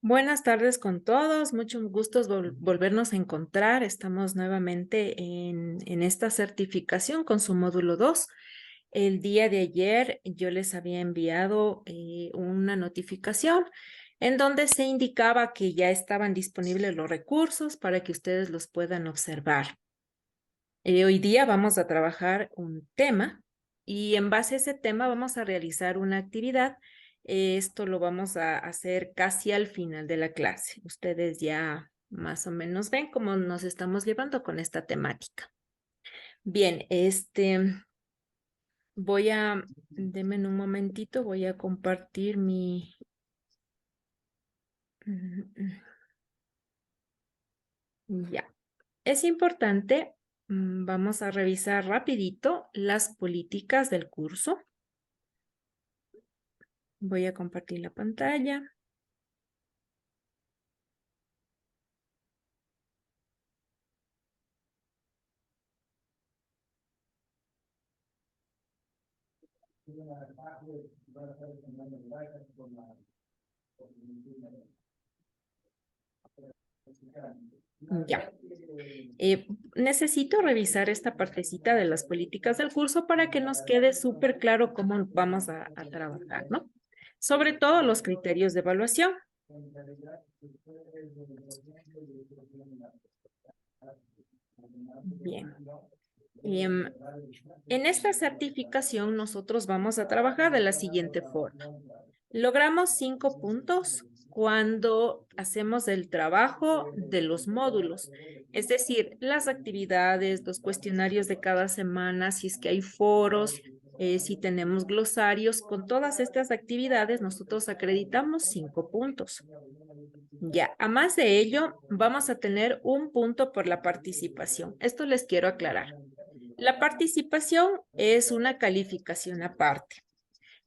Buenas tardes con todos, mucho gusto volvernos a encontrar. Estamos nuevamente en esta certificación con su módulo 2. El día de ayer yo les había enviado una notificación en donde se indicaba que ya estaban disponibles los recursos para que ustedes los puedan observar. Hoy día vamos a trabajar un tema y en base a ese tema vamos a realizar una actividad. Esto lo vamos a hacer casi al final de la clase. Ustedes ya más o menos ven cómo nos estamos llevando con esta temática. Bien, denme un momentito, voy a compartir mi... Ya. Es importante, vamos a revisar rapidito las políticas del curso. Voy a compartir la pantalla. Ya. Necesito revisar esta partecita de las políticas del curso para que nos quede súper claro cómo vamos a trabajar, ¿no? Sobre todo los criterios de evaluación. Bien. En esta certificación nosotros vamos a trabajar de la siguiente forma. Logramos 5 puntos cuando hacemos el trabajo de los módulos, es decir, las actividades, los cuestionarios de cada semana, si es que hay foros, si tenemos glosarios, con todas estas actividades nosotros acreditamos 5 puntos. Ya, a más de ello, vamos a tener un punto por la participación. Esto les quiero aclarar. La participación es una calificación aparte.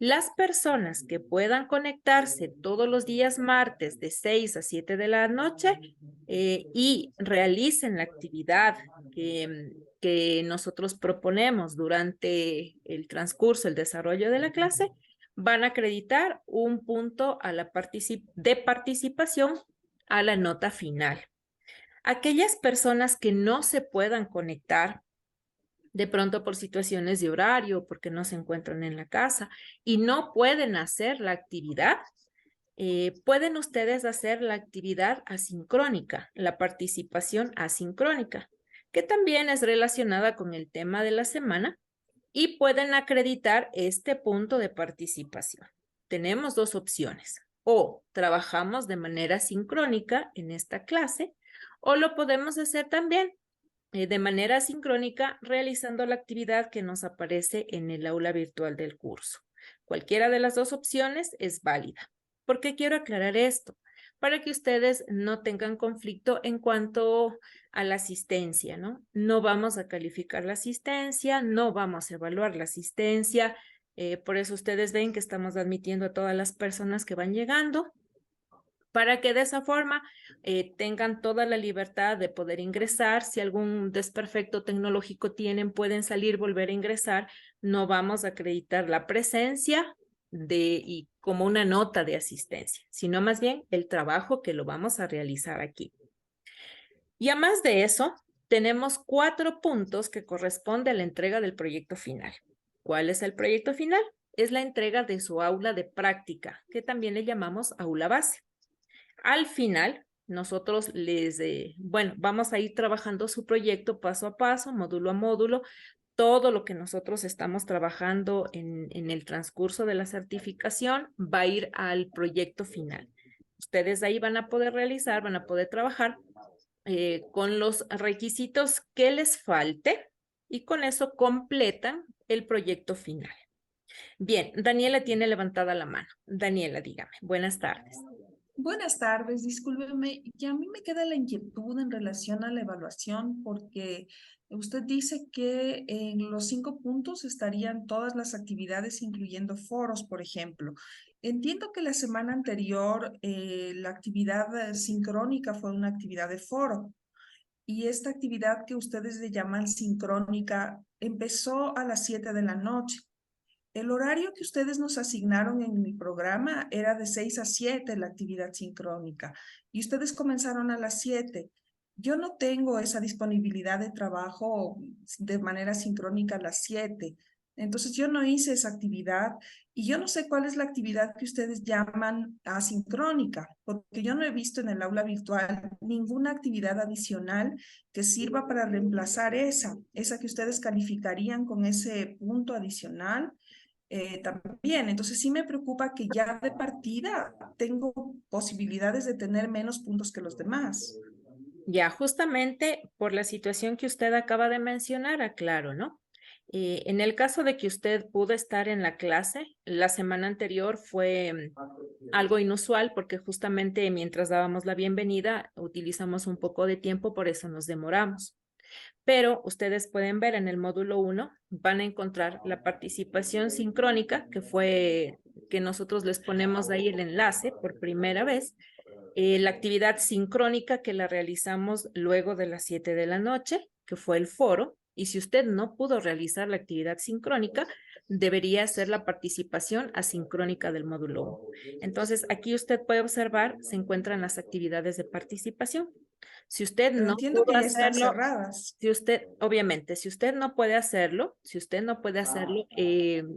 Las personas que puedan conectarse todos los días martes de 6 a 7 de la noche y realicen la actividad que nosotros proponemos durante el transcurso, el desarrollo de la clase, van a acreditar un punto a la de participación a la nota final. Aquellas personas que no se puedan conectar de pronto por situaciones de horario, porque no se encuentran en la casa y no pueden hacer la actividad, pueden ustedes hacer la actividad asincrónica, la participación asincrónica, que también es relacionada con el tema de la semana y pueden acreditar este punto de participación. Tenemos dos opciones: o trabajamos de manera sincrónica en esta clase, o lo podemos hacer también de manera sincrónica realizando la actividad que nos aparece en el aula virtual del curso. Cualquiera de las dos opciones es válida. ¿Por qué quiero aclarar esto? Para que ustedes no tengan conflicto en cuanto a la asistencia, ¿no? No vamos a calificar la asistencia, no vamos a evaluar la asistencia. Por eso ustedes ven que estamos admitiendo a todas las personas que van llegando, para que de esa forma tengan toda la libertad de poder ingresar. Si algún desperfecto tecnológico tienen, pueden salir, volver a ingresar. No vamos a acreditar la presencia y como una nota de asistencia, sino más bien el trabajo que lo vamos a realizar aquí. Y a más de eso, tenemos 4 puntos que corresponde a la entrega del proyecto final. ¿Cuál es el proyecto final? Es la entrega de su aula de práctica, que también le llamamos aula base. Al final, nosotros vamos a ir trabajando su proyecto paso a paso, módulo a módulo, todo lo que nosotros estamos trabajando en el transcurso de la certificación va a ir al proyecto final. Ustedes ahí van a poder realizar, van a poder trabajar con los requisitos que les falte y con eso completan el proyecto final. Bien, Daniela tiene levantada la mano. Daniela, dígame. Buenas tardes. Buenas tardes, discúlpeme, que a mí me queda la inquietud en relación a la evaluación porque usted dice que en los 5 puntos estarían todas las actividades, incluyendo foros, por ejemplo. Entiendo que la semana anterior la actividad sincrónica fue una actividad de foro y esta actividad que ustedes le llaman sincrónica empezó a las 7 de la noche. el horario que ustedes nos asignaron en mi programa era de 6 a 7 la actividad sincrónica y ustedes comenzaron a las 7. Yo no tengo esa disponibilidad de trabajo de manera sincrónica a las 7. Entonces yo no hice esa actividad y yo no sé cuál es la actividad que ustedes llaman asincrónica, porque yo no he visto en el aula virtual ninguna actividad adicional que sirva para reemplazar esa que ustedes calificarían con ese punto adicional. También, entonces sí me preocupa que ya de partida tengo posibilidades de tener menos puntos que los demás. Ya, justamente por la situación que usted acaba de mencionar, aclaro, ¿no? En el caso de que usted pudo estar en la clase, la semana anterior fue algo inusual porque justamente mientras dábamos la bienvenida utilizamos un poco de tiempo, por eso nos demoramos. Pero ustedes pueden ver en el módulo 1, van a encontrar la participación sincrónica, que fue que nosotros les ponemos ahí el enlace por primera vez, la actividad sincrónica que la realizamos luego de las 7 de la noche, que fue el foro, y si usted no pudo realizar la actividad sincrónica, debería hacer la participación asincrónica del módulo 1. Entonces, aquí usted puede observar, se encuentran las actividades de participación. Si usted Pero no entiendo pudo que ya están hacerlo, cerradas. si usted, obviamente, si usted no puede hacerlo,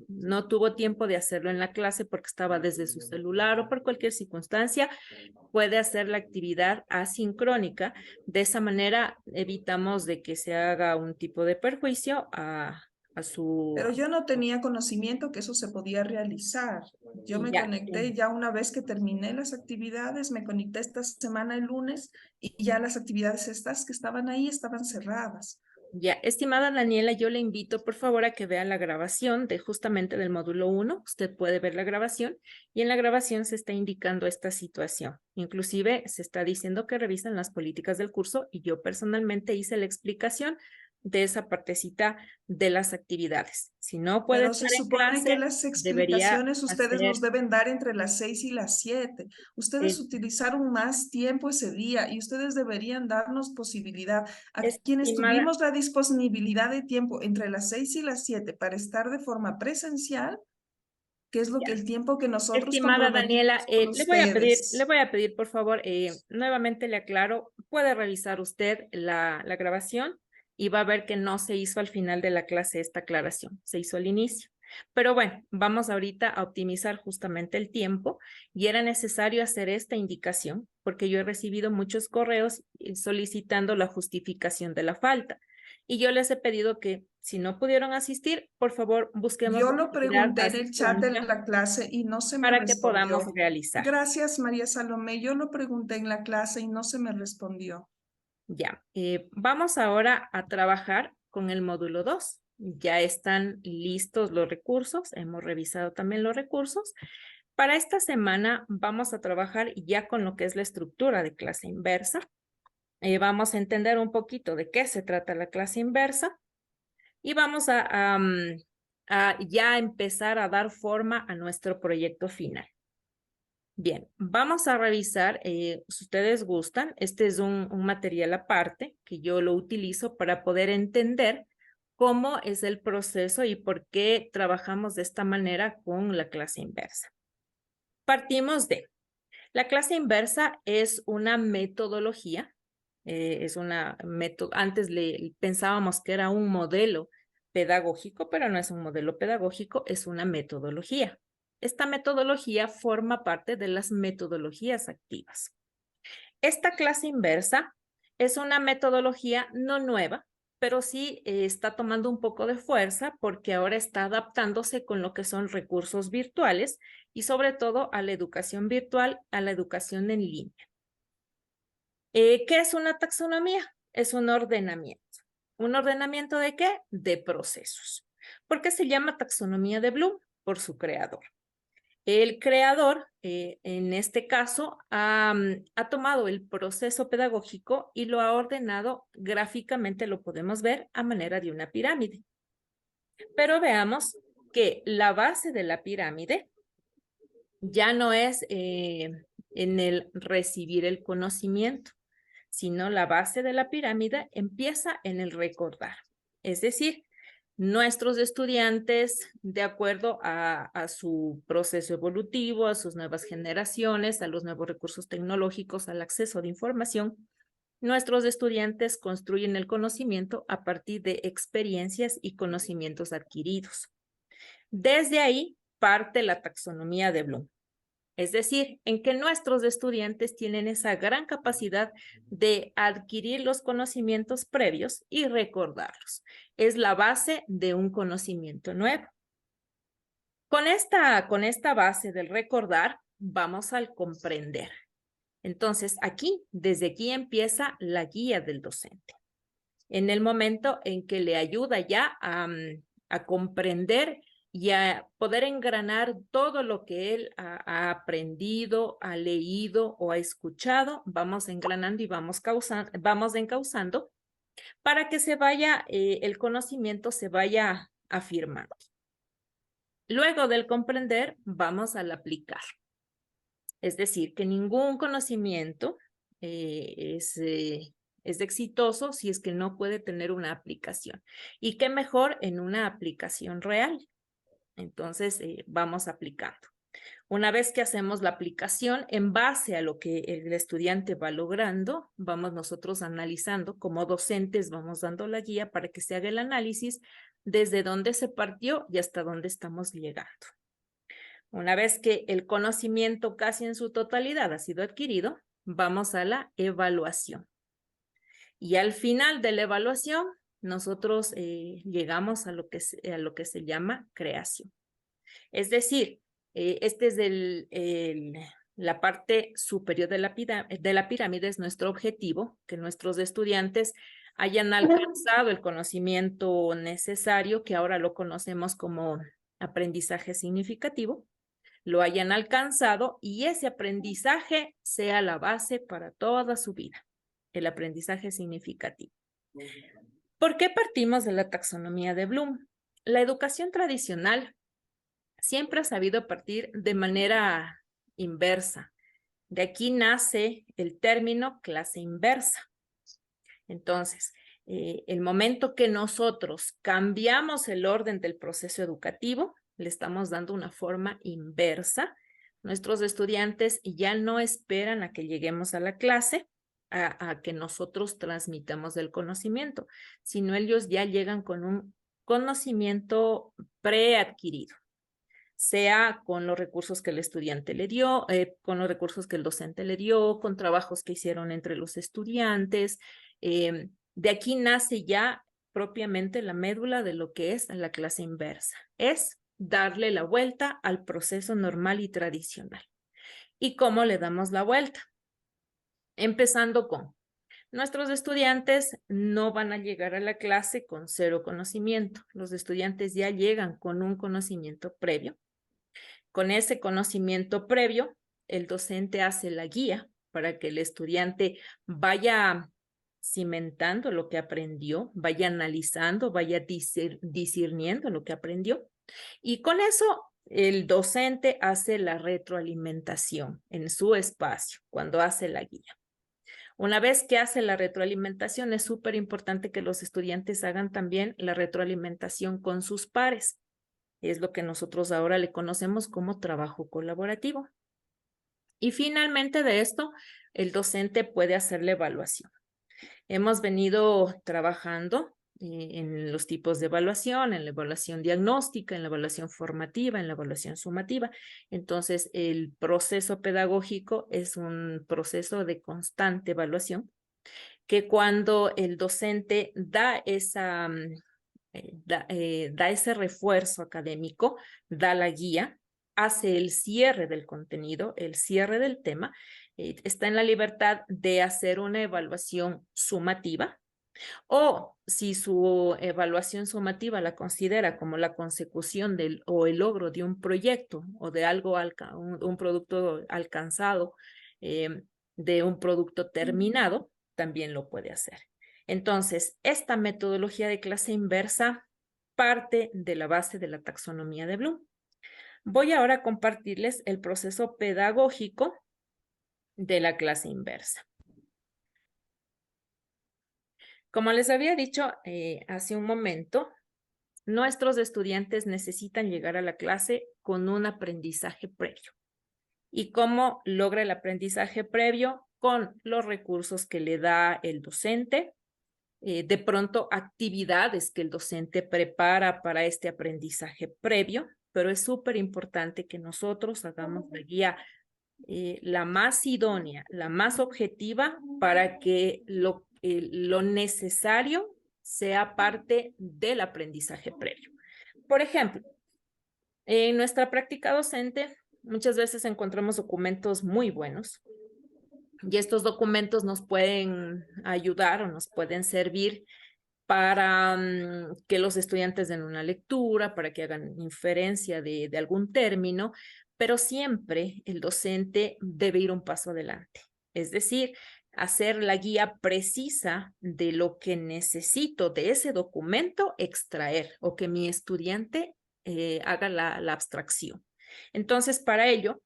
no tuvo tiempo de hacerlo en la clase porque estaba desde su celular o por cualquier circunstancia, puede hacer la actividad asincrónica. De esa manera evitamos de que se haga un tipo de perjuicio a su... Pero yo no tenía conocimiento que eso se podía realizar. Yo Y me ya, conecté ya una vez que terminé las actividades, me conecté esta semana el lunes y ya las actividades estas que estaban ahí estaban cerradas. ya, estimada Daniela, yo le invito por favor a que vea la grabación de justamente del módulo 1. Usted puede ver la grabación y en la grabación se está indicando esta situación. Inclusive se está diciendo que revisan las políticas del curso y yo personalmente hice la explicación de esa partecita de las actividades. Si no puede Pero se estar en supone que clase, las debería explicaciones ustedes nos hacer, deben dar entre las 6 y las 7. Ustedes eh, utilizaron más tiempo ese día y ustedes deberían darnos posibilidad a quienes estimada, tuvimos la disponibilidad de tiempo entre las 6 y las 7 para estar de forma presencial, que es lo que el tiempo que nosotros estimada Daniela, comprometimos con le ustedes. voy a pedir, por favor, nuevamente le aclaro, puede revisar usted la grabación y va a ver que no se hizo al final de la clase esta aclaración, se hizo al inicio. Pero bueno, vamos ahorita a optimizar justamente el tiempo y era necesario hacer esta indicación porque yo he recibido muchos correos solicitando la justificación de la falta. Y yo les he pedido que si no pudieron asistir, por favor, busquemos Yo la lo actividad pregunté en el chat de asincrónica la clase y no se me para que podamos respondió. realizar. Gracias, María Salomé. Yo lo pregunté en la clase y no se me respondió. Ya, vamos ahora a trabajar con el módulo 2. Ya están listos los recursos, hemos revisado también los recursos. Para esta semana vamos a trabajar ya con lo que es la estructura de clase inversa. Vamos a entender un poquito de qué se trata la clase inversa y vamos a ya empezar a dar forma a nuestro proyecto final. Bien, vamos a revisar, si ustedes gustan, este es un material aparte que yo lo utilizo para poder entender cómo es el proceso y por qué trabajamos de esta manera con la clase inversa. Partimos de, la clase inversa es una metodología, antes pensábamos que era un modelo pedagógico, pero no es un modelo pedagógico, es una metodología. Esta metodología forma parte de las metodologías activas. Esta clase inversa es una metodología no nueva, pero sí está tomando un poco de fuerza porque ahora está adaptándose con lo que son recursos virtuales y sobre todo a la educación virtual, a la educación en línea. ¿Qué es una taxonomía? Es un ordenamiento. ¿Un ordenamiento de qué? De procesos. ¿Por qué se llama taxonomía de Bloom? Por su creador. El creador, en este caso, ha tomado el proceso pedagógico y lo ha ordenado gráficamente, lo podemos ver a manera de una pirámide. Pero veamos que la base de la pirámide ya no es en el recibir el conocimiento, sino la base de la pirámide empieza en el recordar. Es decir, nuestros estudiantes, de acuerdo a su proceso evolutivo, a sus nuevas generaciones, a los nuevos recursos tecnológicos, al acceso de información, nuestros estudiantes construyen el conocimiento a partir de experiencias y conocimientos adquiridos. Desde ahí parte la taxonomía de Bloom. Es decir, en que nuestros estudiantes tienen esa gran capacidad de adquirir los conocimientos previos y recordarlos. Es la base de un conocimiento nuevo. Con esta base del recordar, vamos al comprender. Entonces, desde aquí empieza la guía del docente. En el momento en que le ayuda ya a comprender y a poder engranar todo lo que él ha aprendido, ha leído o ha escuchado, vamos engranando y vamos encauzando para que el conocimiento se vaya afirmando. Luego del comprender, vamos al aplicar. Es decir, que ningún conocimiento es exitoso si es que no puede tener una aplicación. Y qué mejor en una aplicación real. Entonces, vamos aplicando. Una vez que hacemos la aplicación, en base a lo que el estudiante va logrando, vamos nosotros analizando, como docentes vamos dando la guía para que se haga el análisis desde dónde se partió y hasta dónde estamos llegando. Una vez que el conocimiento casi en su totalidad ha sido adquirido, vamos a la evaluación. Y al final de la evaluación, nosotros llegamos a lo que se llama creación. Es decir, este es la parte superior de la pirámide, es nuestro objetivo, que nuestros estudiantes hayan alcanzado el conocimiento necesario, que ahora lo conocemos como aprendizaje significativo, lo hayan alcanzado y ese aprendizaje sea la base para toda su vida, el aprendizaje significativo. ¿Por qué partimos de la taxonomía de Bloom? La educación tradicional siempre ha sabido partir de manera inversa. De aquí nace el término clase inversa. Entonces, el momento que nosotros cambiamos el orden del proceso educativo, le estamos dando una forma inversa. Nuestros estudiantes ya no esperan a que lleguemos a la clase, a que nosotros transmitamos el conocimiento, sino ellos ya llegan con un conocimiento preadquirido, sea con los recursos que el estudiante le dio, con los recursos que el docente le dio, con trabajos que hicieron entre los estudiantes. De aquí nace ya propiamente la médula de lo que es la clase inversa. Es darle la vuelta al proceso normal y tradicional. ¿Y cómo le damos la vuelta? Empezando con nuestros estudiantes no van a llegar a la clase con cero conocimiento. Los estudiantes ya llegan con un conocimiento previo. Con ese conocimiento previo, el docente hace la guía para que el estudiante vaya cimentando lo que aprendió, vaya analizando, vaya discerniendo lo que aprendió. Y con eso, el docente hace la retroalimentación en su espacio cuando hace la guía. Una vez que hace la retroalimentación, es súper importante que los estudiantes hagan también la retroalimentación con sus pares. Es lo que nosotros ahora le conocemos como trabajo colaborativo. Y finalmente de esto, el docente puede hacer la evaluación. Hemos venido trabajando en los tipos de evaluación, en la evaluación diagnóstica, en la evaluación formativa, en la evaluación sumativa. Entonces, el proceso pedagógico es un proceso de constante evaluación, que cuando el docente da ese refuerzo académico, da la guía, hace el cierre del contenido, el cierre del tema, está en la libertad de hacer una evaluación sumativa, o si su evaluación sumativa la considera como la consecución o el logro de un proyecto o de algo, un producto alcanzado, de un producto terminado, también lo puede hacer. Entonces, esta metodología de clase inversa parte de la base de la taxonomía de Bloom. Voy ahora a compartirles el proceso pedagógico de la clase inversa. Como les había dicho hace un momento, nuestros estudiantes necesitan llegar a la clase con un aprendizaje previo. ¿Y cómo logra el aprendizaje previo? Con los recursos que le da el docente, de pronto actividades que el docente prepara para este aprendizaje previo, pero es súper importante que nosotros hagamos la guía la más idónea, la más objetiva para que lo necesario sea parte del aprendizaje previo. Por ejemplo, en nuestra práctica docente muchas veces encontramos documentos muy buenos y estos documentos nos pueden ayudar o nos pueden servir para que los estudiantes den una lectura, para que hagan inferencia de algún término, pero siempre el docente debe ir un paso adelante. Es decir, hacer la guía precisa de lo que necesito de ese documento extraer o que mi estudiante haga la abstracción. Entonces, para ello,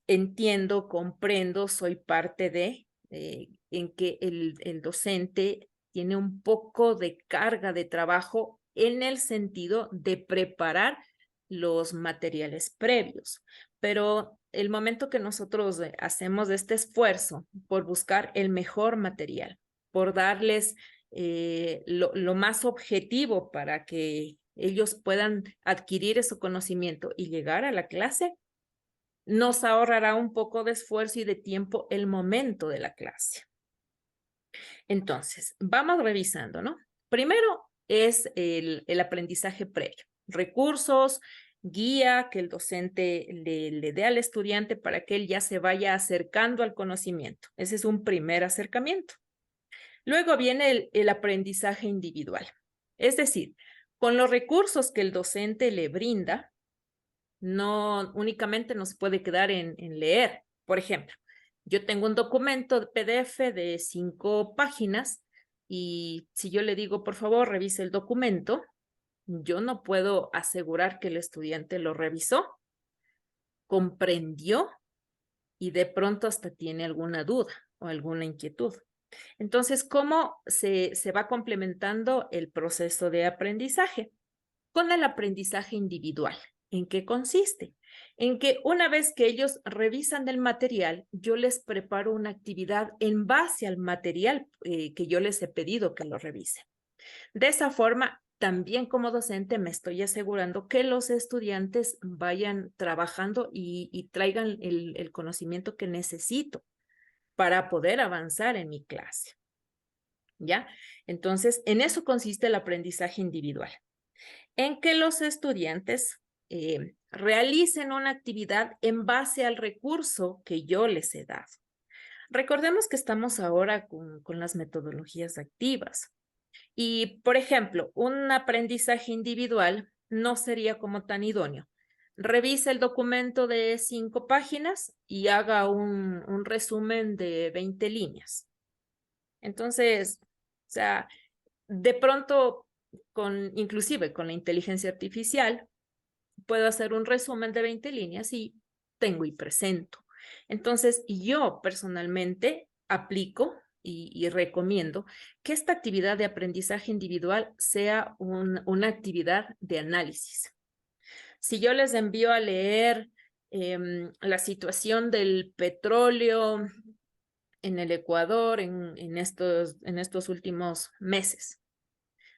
entiendo, comprendo, soy parte en que el docente tiene un poco de carga de trabajo en el sentido de preparar los materiales previos. Pero el momento que nosotros hacemos este esfuerzo por buscar el mejor material, por darles lo más objetivo para que ellos puedan adquirir ese conocimiento y llegar a la clase, nos ahorrará un poco de esfuerzo y de tiempo el momento de la clase. Entonces, vamos revisando, ¿no? Primero es el aprendizaje previo, recursos, guía que el docente le dé al estudiante para que él ya se vaya acercando al conocimiento. Ese es un primer acercamiento. Luego viene el aprendizaje individual, es decir, con los recursos que el docente le brinda, no únicamente nos puede quedar en leer. Por ejemplo, yo tengo un documento de PDF de 5 páginas y si yo le digo, por favor, revise el documento, yo no puedo asegurar que el estudiante lo revisó, comprendió y de pronto hasta tiene alguna duda o alguna inquietud. Entonces, ¿cómo se va complementando el proceso de aprendizaje? Con el aprendizaje individual. ¿En qué consiste? En que una vez que ellos revisan el material, yo les preparo una actividad en base al material que yo les he pedido que lo revisen. De esa forma, también como docente me estoy asegurando que los estudiantes vayan trabajando y traigan el conocimiento que necesito para poder avanzar en mi clase. ¿Ya? Entonces, en eso consiste el aprendizaje individual, en que los estudiantes realicen una actividad en base al recurso que yo les he dado. Recordemos que estamos ahora con las metodologías activas y, por ejemplo, un aprendizaje individual no sería como tan idóneo. Revise el documento de 5 páginas y haga un resumen de 20 líneas. Entonces, o sea, de pronto, inclusive con la inteligencia artificial, puedo hacer un resumen de 20 líneas y tengo y presento. Entonces, yo personalmente aplico y recomiendo que esta actividad de aprendizaje individual sea una actividad de análisis. Si yo les envío a leer la situación del petróleo en el Ecuador en estos últimos meses,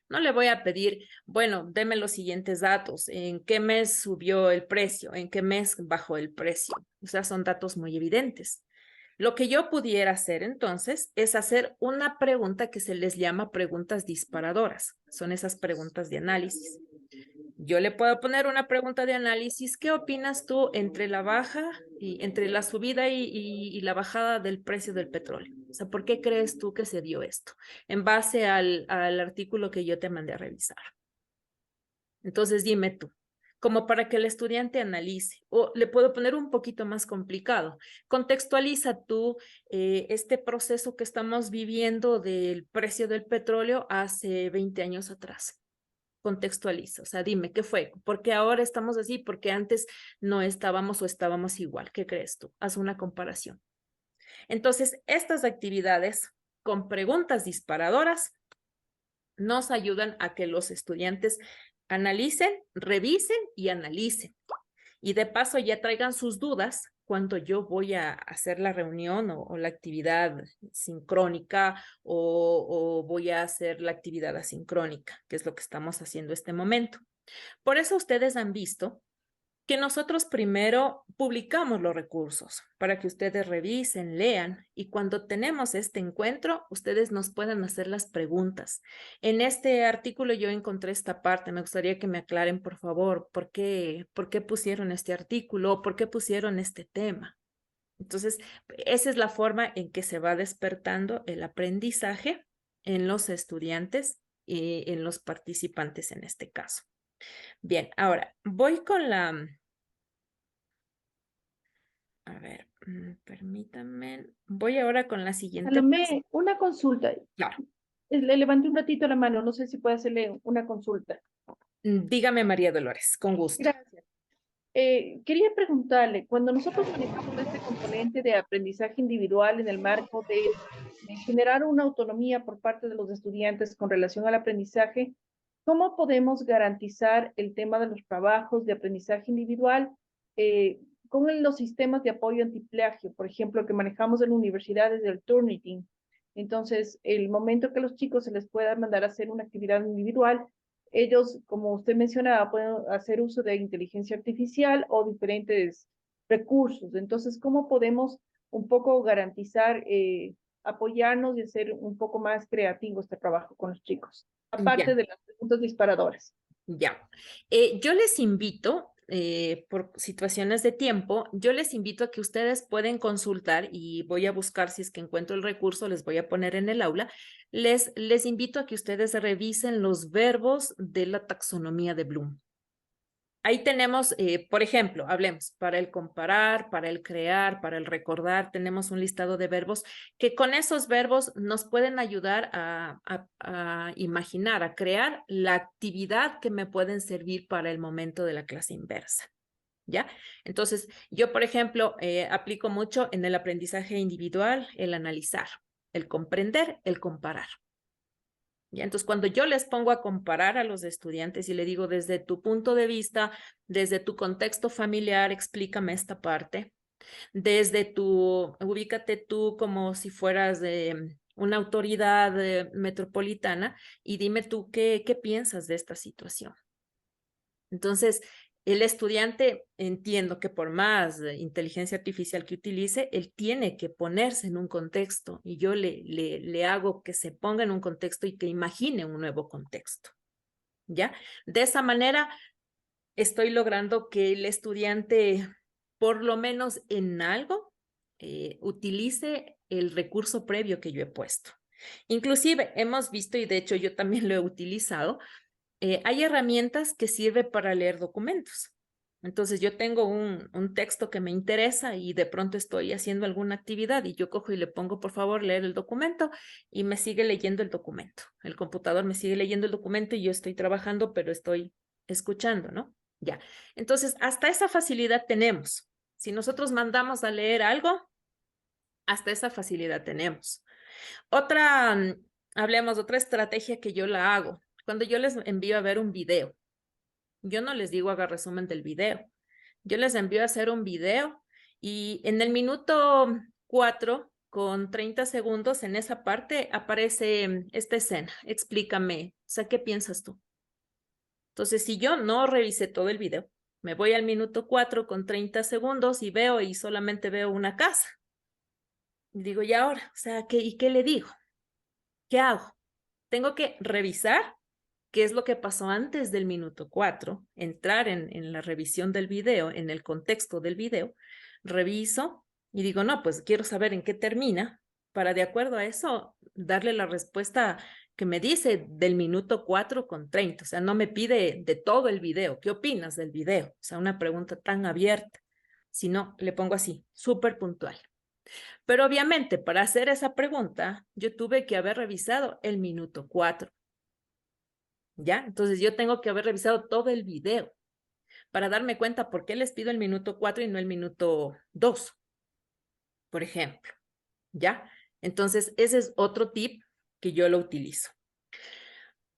no le voy a pedir, bueno, deme los siguientes datos, en qué mes subió el precio, en qué mes bajó el precio. O sea, son datos muy evidentes. Lo que yo pudiera hacer entonces es hacer una pregunta que se les llama preguntas disparadoras. Son esas preguntas de análisis. Yo le puedo poner una pregunta de análisis. ¿Qué opinas tú entre entre la subida y la bajada del precio del petróleo? O sea, ¿por qué crees tú que se dio esto? En base al artículo que yo te mandé a revisar. Entonces, dime tú, como para que el estudiante analice, o le puedo poner un poquito más complicado. Contextualiza tú este proceso que estamos viviendo del precio del petróleo hace 20 años atrás. Contextualiza, o sea, dime, ¿qué fue? ¿Por qué ahora estamos así? ¿Por qué antes no estábamos o estábamos igual? ¿Qué crees tú? Haz una comparación. Entonces, estas actividades con preguntas disparadoras nos ayudan a que los estudiantes Analicen, revisen y analicen. Y de paso ya traigan sus dudas cuando yo voy a hacer la reunión o la actividad sincrónica o voy a hacer la actividad asincrónica, que es lo que estamos haciendo este momento. Por eso ustedes han visto que nosotros primero publicamos los recursos para que ustedes revisen, lean y cuando tenemos este encuentro, ustedes nos puedan hacer las preguntas. En este artículo yo encontré esta parte, me gustaría que me aclaren, por favor, por qué pusieron este artículo, por qué pusieron este tema. Entonces, esa es la forma en que se va despertando el aprendizaje en los estudiantes y en los participantes en este caso. Bien, ahora voy con la... A ver, permítanme. Voy ahora con la siguiente. Salomé, una consulta. Claro. Le levanté un ratito la mano, no sé si puede hacerle una consulta. Dígame, María Dolores, con gusto. Gracias. Quería preguntarle, cuando nosotros manejamos este componente de aprendizaje individual en el marco de generar una autonomía por parte de los estudiantes con relación al aprendizaje, ¿cómo podemos garantizar el tema de los trabajos de aprendizaje individual con los sistemas de apoyo antiplagio, por ejemplo, que manejamos en universidades del Turnitin? Entonces, el momento que los chicos se les pueda mandar a hacer una actividad individual, ellos, como usted mencionaba, pueden hacer uso de inteligencia artificial o diferentes recursos. Entonces, ¿cómo podemos un poco garantizar, apoyarnos y hacer un poco más creativo este trabajo con los chicos? Aparte de las preguntas disparadoras. Ya. Yo les invito, por situaciones de tiempo, yo les invito a que ustedes pueden consultar y voy a buscar si es que encuentro el recurso, les voy a poner en el aula. Les invito a que ustedes revisen los verbos de la taxonomía de Bloom. Ahí tenemos, por ejemplo, hablemos, para el comparar, para el crear, para el recordar, tenemos un listado de verbos que con esos verbos nos pueden ayudar a imaginar, a crear la actividad que me pueden servir para el momento de la clase inversa. ¿Ya? Entonces, yo, por ejemplo, aplico mucho en el aprendizaje individual el analizar, el comprender, el comparar. ¿Ya? Entonces, cuando yo les pongo a comparar a los estudiantes y le digo desde tu punto de vista, desde tu contexto familiar, explícame esta parte, ubícate tú como si fueras de una autoridad metropolitana y dime tú qué piensas de esta situación. Entonces, el estudiante, entiendo que por más inteligencia artificial que utilice, él tiene que ponerse en un contexto y yo le hago que se ponga en un contexto y que imagine un nuevo contexto, ¿ya? De esa manera, estoy logrando que el estudiante, por lo menos en algo, utilice el recurso previo que yo he puesto. Inclusive, hemos visto, y de hecho yo también lo he utilizado, hay herramientas que sirven para leer documentos. Entonces yo tengo un texto que me interesa y de pronto estoy haciendo alguna actividad y yo cojo y le pongo, por favor, leer el documento y me sigue leyendo el documento. El computador me sigue leyendo el documento y yo estoy trabajando, pero estoy escuchando, ¿no? Ya. Entonces, hasta esa facilidad tenemos. Si nosotros mandamos a leer algo, hasta esa facilidad tenemos. Hablemos de otra estrategia que yo la hago. Cuando yo les envío a ver un video, yo no les digo haga resumen del video. Yo les envío a hacer un video y en el minuto 4 con 30 segundos en esa parte aparece esta escena. Explícame, o sea, ¿qué piensas tú? Entonces, si yo no revisé todo el video, me voy al minuto 4 con 30 segundos y veo y solamente veo una casa. Y digo, ¿y ahora? O sea, ¿y qué le digo? ¿Qué hago? Tengo que revisar qué es lo que pasó antes del minuto 4, entrar en la revisión del video, en el contexto del video, reviso y digo, no, pues quiero saber en qué termina para de acuerdo a eso darle la respuesta que me dice del minuto 4 con 30. O sea, no me pide de todo el video, ¿qué opinas del video? O sea, una pregunta tan abierta, sino le pongo así, súper puntual. Pero obviamente para hacer esa pregunta yo tuve que haber revisado el minuto 4. ¿Ya? Entonces yo tengo que haber revisado todo el video para darme cuenta por qué les pido el minuto 4 y no el minuto 2, por ejemplo. ¿Ya? Entonces ese es otro tip que yo lo utilizo.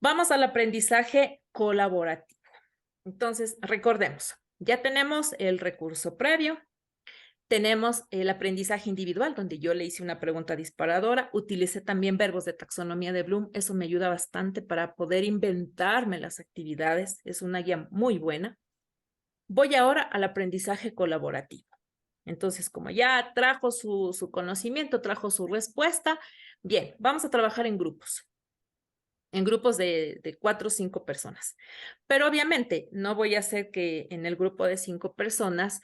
Vamos al aprendizaje colaborativo. Entonces, recordemos, ya tenemos el recurso previo, tenemos el aprendizaje individual, donde yo le hice una pregunta disparadora, utilicé también verbos de taxonomía de Bloom, eso me ayuda bastante para poder inventarme las actividades, es una guía muy buena. Voy ahora al aprendizaje colaborativo. Entonces, como ya trajo su conocimiento, trajo su respuesta, bien, vamos a trabajar en grupos de 4 o 5 personas. Pero obviamente no voy a hacer que en el grupo de 5 personas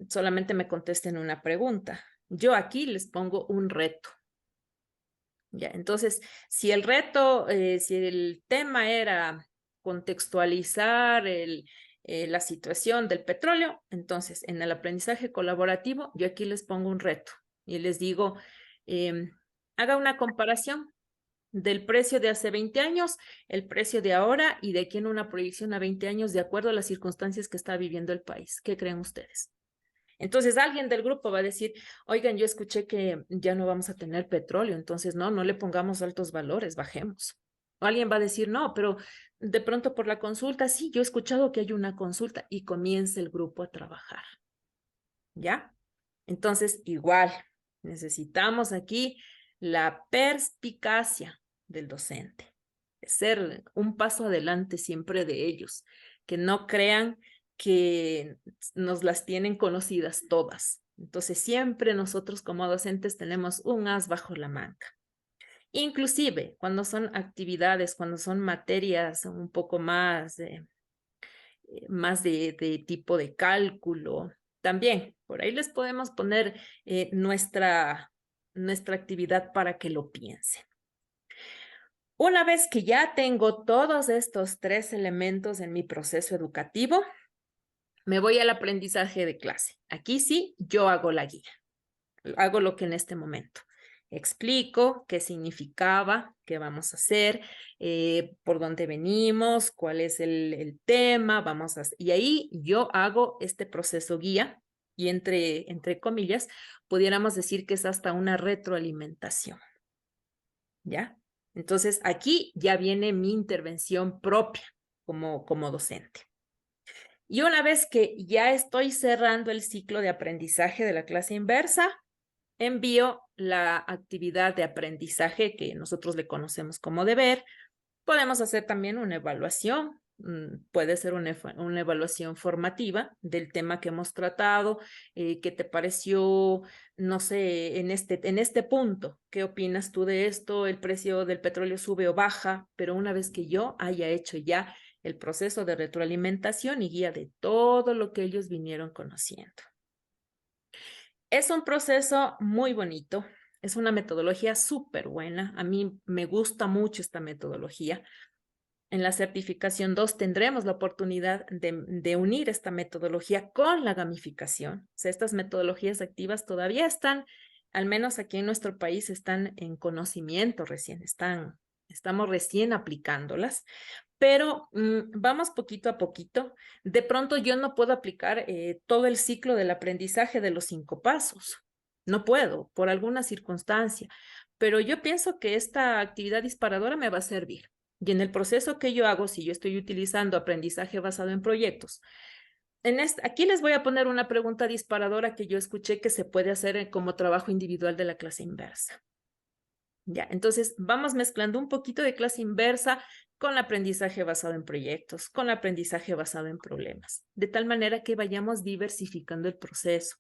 solamente me contesten una pregunta. Yo aquí les pongo un reto. Ya, entonces, si el reto, si el tema era contextualizar la situación del petróleo, entonces en el aprendizaje colaborativo, yo aquí les pongo un reto y les digo, haga una comparación del precio de hace 20 años, el precio de ahora y de aquí en una proyección a 20 años de acuerdo a las circunstancias que está viviendo el país. ¿Qué creen ustedes? Entonces alguien del grupo va a decir, oigan, yo escuché que ya no vamos a tener petróleo, entonces no le pongamos altos valores, bajemos. O alguien va a decir, no, pero de pronto por la consulta, sí, yo he escuchado que hay una consulta y comienza el grupo a trabajar. ¿Ya? Entonces, igual, necesitamos aquí la perspicacia del docente, ser un paso adelante siempre de ellos, que no crean que nos las tienen conocidas todas. Entonces, siempre nosotros como docentes tenemos un as bajo la manga. Inclusive, cuando son actividades, cuando son materias un poco más de tipo de cálculo. También, por ahí les podemos poner nuestra actividad para que lo piensen. Una vez que ya tengo todos estos 3 elementos en mi proceso educativo, me voy al aprendizaje de clase. Aquí sí, yo hago la guía. Hago lo que en este momento. Explico qué significaba, qué vamos a hacer, por dónde venimos, cuál es el tema, y ahí yo hago este proceso guía y entre comillas, pudiéramos decir que es hasta una retroalimentación. ¿Ya? Entonces aquí ya viene mi intervención propia como docente. Y una vez que ya estoy cerrando el ciclo de aprendizaje de la clase inversa, envío la actividad de aprendizaje que nosotros le conocemos como deber. Podemos hacer también una evaluación, puede ser una evaluación formativa del tema que hemos tratado, qué te pareció, no sé, en este punto, ¿qué opinas tú de esto? ¿El precio del petróleo sube o baja? Pero una vez que yo haya hecho ya el proceso de retroalimentación y guía de todo lo que ellos vinieron conociendo. Es un proceso muy bonito, es una metodología súper buena. A mí me gusta mucho esta metodología. En la certificación 2 tendremos la oportunidad de unir esta metodología con la gamificación. O sea, estas metodologías activas todavía están, al menos aquí en nuestro país, están en conocimiento recién, estamos recién aplicándolas, pero vamos poquito a poquito. De pronto yo no puedo aplicar todo el ciclo del aprendizaje de los 5 pasos. No puedo, por alguna circunstancia, pero yo pienso que esta actividad disparadora me va a servir. Y en el proceso que yo hago, si yo estoy utilizando aprendizaje basado en proyectos, aquí les voy a poner una pregunta disparadora que yo escuché que se puede hacer como trabajo individual de la clase inversa. Ya, entonces vamos mezclando un poquito de clase inversa con aprendizaje basado en proyectos, con aprendizaje basado en problemas, de tal manera que vayamos diversificando el proceso,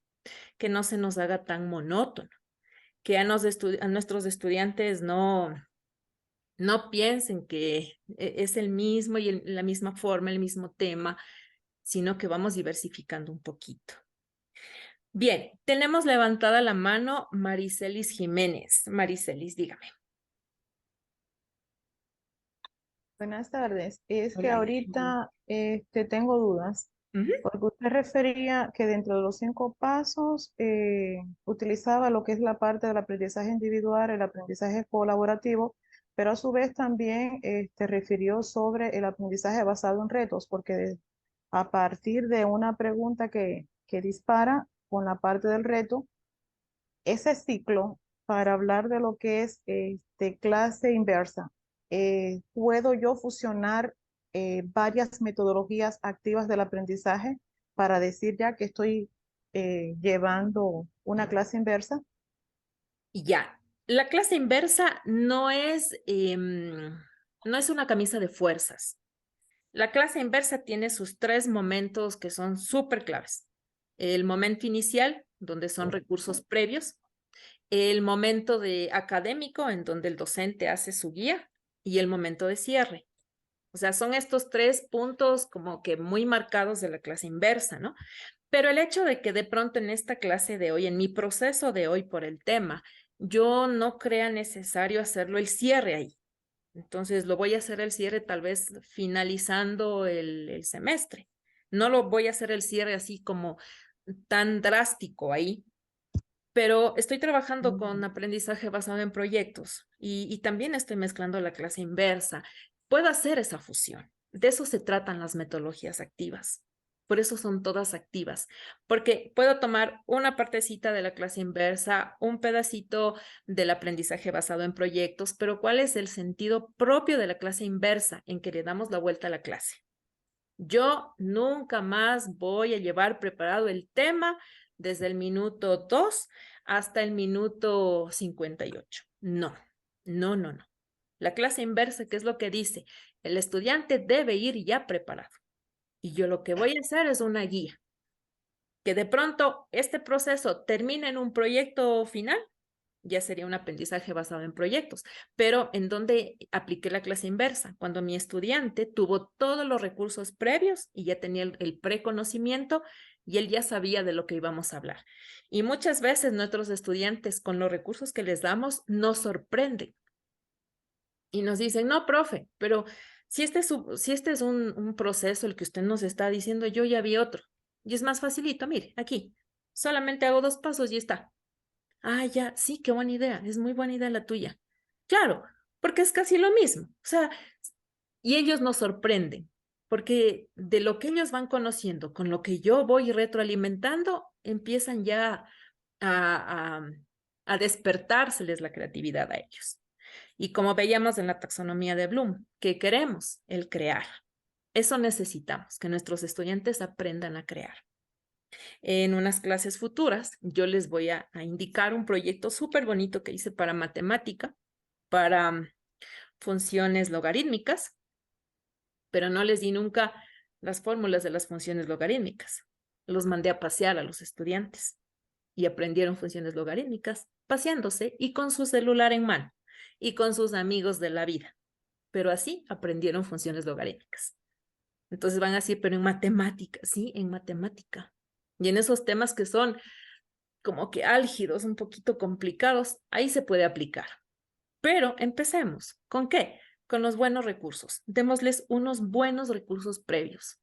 que no se nos haga tan monótono, que a nuestros estudiantes no piensen que es el mismo y la misma forma, el mismo tema, sino que vamos diversificando un poquito. Bien, tenemos levantada la mano Maricelis Jiménez. Maricelis, dígame. Buenas tardes. Es que Hola. ahorita tengo dudas, porque usted refería que dentro de los 5 pasos utilizaba lo que es la parte del aprendizaje individual, el aprendizaje colaborativo, pero a su vez también refirió sobre el aprendizaje basado en retos, porque a partir de una pregunta que dispara con la parte del reto, ese ciclo para hablar de lo que es clase inversa. ¿Puedo yo fusionar varias metodologías activas del aprendizaje para decir ya que estoy llevando una clase inversa? Y ya, la clase inversa no es una camisa de fuerzas. La clase inversa tiene sus tres momentos que son súper claves. El momento inicial, donde son recursos previos, el momento de académico, en donde el docente hace su guía, y el momento de cierre. O sea, son estos tres puntos como que muy marcados de la clase inversa, ¿no? Pero el hecho de que de pronto en esta clase de hoy, en mi proceso de hoy por el tema, yo no crea necesario hacerlo el cierre ahí. Entonces lo voy a hacer el cierre tal vez finalizando el semestre. No lo voy a hacer el cierre así como tan drástico ahí, pero estoy trabajando con aprendizaje basado en proyectos y también estoy mezclando la clase inversa. Puedo hacer esa fusión. De eso se tratan las metodologías activas. Por eso son todas activas, porque puedo tomar una partecita de la clase inversa, un pedacito del aprendizaje basado en proyectos, pero ¿cuál es el sentido propio de la clase inversa en que le damos la vuelta a la clase? Yo nunca más voy a llevar preparado el tema desde el minuto 2 hasta el minuto 58. No, no, no, no. La clase inversa, ¿qué es lo que dice? El estudiante debe ir ya preparado. Y yo lo que voy a hacer es una guía. Que de pronto este proceso termine en un proyecto final, ya sería un aprendizaje basado en proyectos, pero en donde apliqué la clase inversa, cuando mi estudiante tuvo todos los recursos previos y ya tenía el preconocimiento y él ya sabía de lo que íbamos a hablar. Y muchas veces nuestros estudiantes con los recursos que les damos nos sorprenden y nos dicen, no, profe, pero si este es un proceso el que usted nos está diciendo, yo ya vi otro y es más facilito, mire, aquí, solamente hago 2 pasos y está. Ah, ya, sí, qué buena idea, es muy buena idea la tuya. Claro, porque es casi lo mismo. O sea, y ellos nos sorprenden, porque de lo que ellos van conociendo, con lo que yo voy retroalimentando, empiezan ya a, a, a despertárseles la creatividad a ellos. Y como veíamos en la taxonomía de Bloom, ¿qué queremos? El crear. Eso necesitamos, que nuestros estudiantes aprendan a crear. En unas clases futuras, yo les voy a indicar un proyecto súper bonito que hice para matemática, para funciones logarítmicas, pero no les di nunca las fórmulas de las funciones logarítmicas. Los mandé a pasear a los estudiantes y aprendieron funciones logarítmicas paseándose y con su celular en mano y con sus amigos de la vida. Pero así aprendieron funciones logarítmicas. Entonces van a decir, pero en matemática, sí, en matemática. Y en esos temas que son como que álgidos, un poquito complicados, ahí se puede aplicar. Pero empecemos. ¿Con qué? Con los buenos recursos. Démosles unos buenos recursos previos.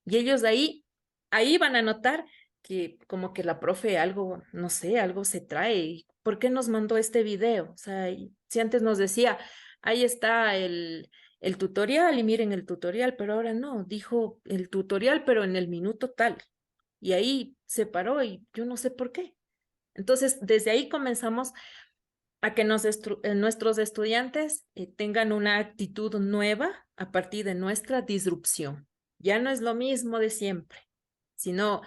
Y ellos de ahí van a notar que como que la profe algo, no sé, algo se trae. ¿Por qué nos mandó este video? O sea, si antes nos decía, ahí está el tutorial y miren el tutorial, pero ahora no, dijo el tutorial, pero en el minuto tal. Y ahí se paró y yo no sé por qué. Entonces, desde ahí comenzamos a que nuestros estudiantes tengan una actitud nueva a partir de nuestra disrupción. Ya no es lo mismo de siempre, sino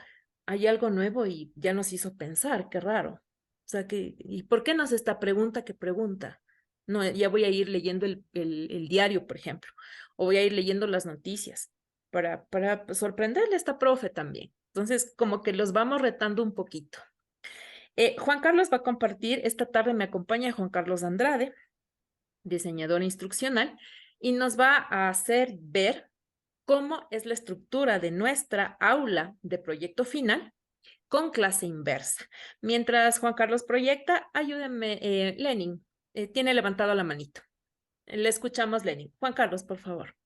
hay algo nuevo y ya nos hizo pensar, qué raro. O sea, ¿y por qué nos esta pregunta que pregunta? No, ya voy a ir leyendo el diario, por ejemplo, o voy a ir leyendo las noticias para sorprenderle a esta profe también. Entonces, como que los vamos retando un poquito. Juan Carlos va a compartir, esta tarde me acompaña Juan Carlos Andrade, diseñador instruccional, y nos va a hacer ver cómo es la estructura de nuestra aula de proyecto final con clase inversa. Mientras Juan Carlos proyecta, ayúdenme, Lenin, tiene levantado la manito. Le escuchamos, Lenin. Juan Carlos, por favor.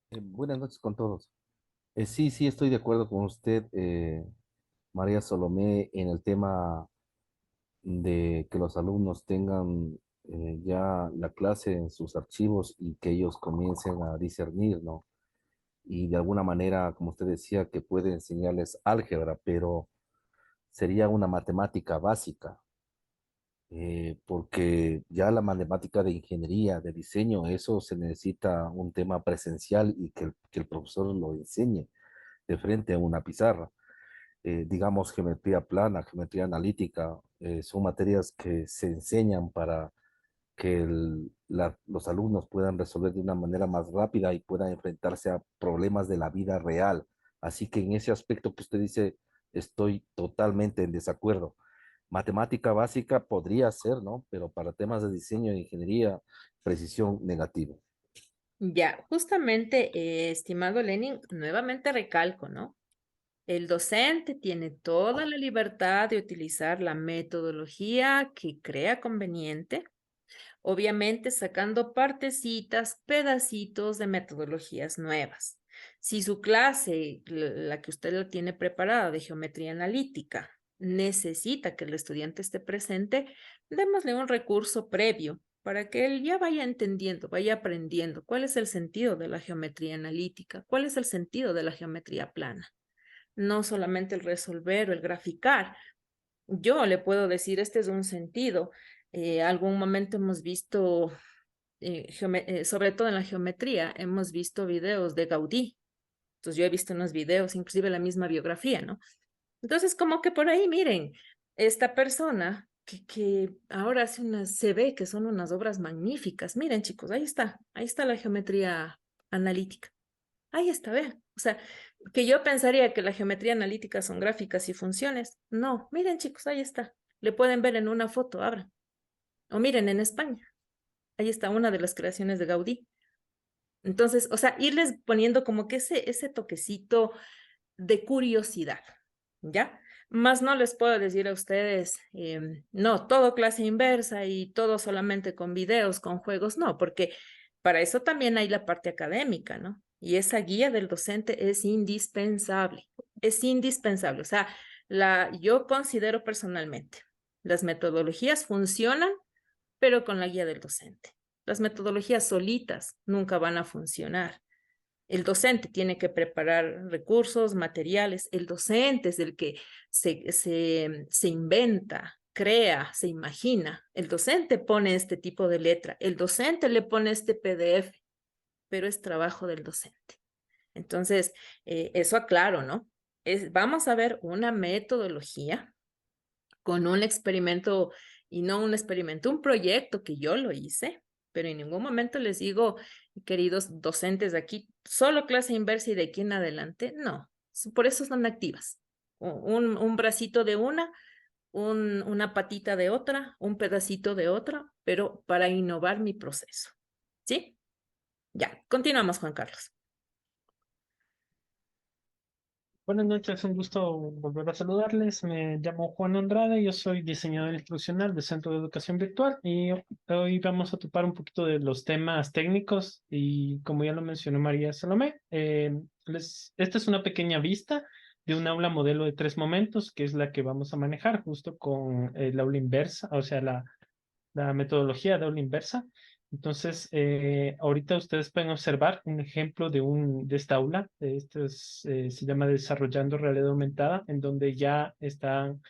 Buenas noches con todos. Sí, estoy de acuerdo con usted, María Salomé, en el tema de que los alumnos tengan ya la clase en sus archivos y que ellos comiencen a discernir, ¿no? Y de alguna manera, como usted decía, que puede enseñarles álgebra, pero sería una matemática básica. porque ya la matemática de ingeniería, de diseño, eso se necesita un tema presencial y que el profesor lo enseñe de frente a una pizarra. Digamos, geometría plana, geometría analítica, son materias que se enseñan para que los alumnos puedan resolver de una manera más rápida y puedan enfrentarse a problemas de la vida real. Así que en ese aspecto que usted dice, estoy totalmente en desacuerdo. Matemática básica podría ser, ¿no? Pero para temas de diseño e ingeniería, precisión negativa. Ya, justamente, estimado Lenin, nuevamente recalco, ¿no? El docente tiene toda la libertad de utilizar la metodología que crea conveniente, obviamente sacando partecitas, pedacitos de metodologías nuevas. Si su clase, la que usted la tiene preparada de geometría analítica, necesita que el estudiante esté presente, démosle un recurso previo para que él ya vaya entendiendo, vaya aprendiendo cuál es el sentido de la geometría analítica, cuál es el sentido de la geometría plana. No solamente el resolver o el graficar. Yo le puedo decir, este es un sentido. Algún momento hemos visto, sobre todo en la geometría, hemos visto videos de Gaudí. Entonces yo he visto unos videos, inclusive la misma biografía, ¿no? Entonces como que por ahí, miren, esta persona que ahora hace unas, se ve que son unas obras magníficas. Miren chicos, ahí está la geometría analítica. Ahí está, vean. O sea, que yo pensaría que la geometría analítica son gráficas y funciones. No, miren chicos, ahí está. Le pueden ver en una foto, abran. O miren, en España. Ahí está una de las creaciones de Gaudí. Entonces, o sea, irles poniendo como que ese toquecito de curiosidad, ¿ya? Más no les puedo decir a ustedes, no, todo clase inversa y todo solamente con videos, con juegos, no, porque para eso también hay la parte académica, ¿no? Y esa guía del docente es indispensable. O sea, yo considero personalmente, las metodologías funcionan, pero con la guía del docente. Las metodologías solitas nunca van a funcionar. El docente tiene que preparar recursos, materiales. El docente es el que se inventa, crea, se imagina. El docente pone este tipo de letra. El docente le pone este PDF, pero es trabajo del docente. Entonces, eso aclaro, ¿no? Vamos a ver una metodología con un experimento y no un experimento, un proyecto que yo lo hice, pero en ningún momento les digo, queridos docentes de aquí, solo clase inversa y de aquí en adelante, no, por eso son activas. Un bracito de una patita de otra, un pedacito de otra, pero para innovar mi proceso. ¿Sí? Ya, continuamos, Juan Carlos. Buenas noches, un gusto volver a saludarles. Me llamo Juan Andrade, yo soy diseñador instruccional del Centro de Educación Virtual y hoy vamos a topar un poquito de los temas técnicos y como ya lo mencionó María Salomé, esta es una pequeña vista de un aula modelo de 3 momentos, que es la que vamos a manejar justo con el aula inversa, o sea, la metodología de aula inversa. Entonces, ahorita ustedes pueden observar un ejemplo de esta aula. Se llama Desarrollando Realidad Aumentada, en donde ya están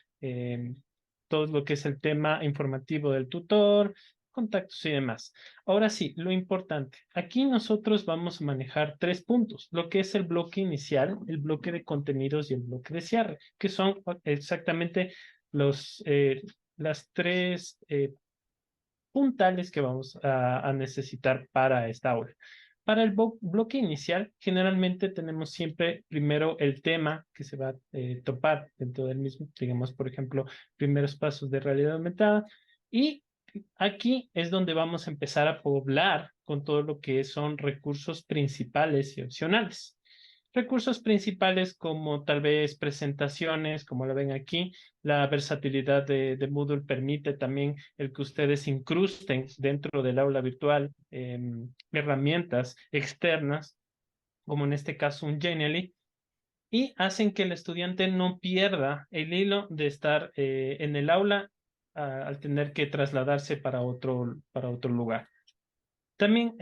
todo lo que es el tema informativo del tutor, contactos y demás. Ahora sí, lo importante. Aquí nosotros vamos a manejar 3 puntos, lo que es el bloque inicial, el bloque de contenidos y el bloque de cierre, que son exactamente las tres puntales que vamos a necesitar para esta aula. Para el bloque inicial, generalmente tenemos siempre primero el tema que se va a topar dentro del mismo, digamos, por ejemplo, primeros pasos de realidad aumentada. Y aquí es donde vamos a empezar a poblar con todo lo que son recursos principales y opcionales. Recursos principales como tal vez presentaciones, como lo ven aquí. La versatilidad de Moodle permite también el que ustedes incrusten dentro del aula virtual herramientas externas, como en este caso un Genially, y hacen que el estudiante no pierda el hilo de estar en el aula al tener que trasladarse para otro lugar. También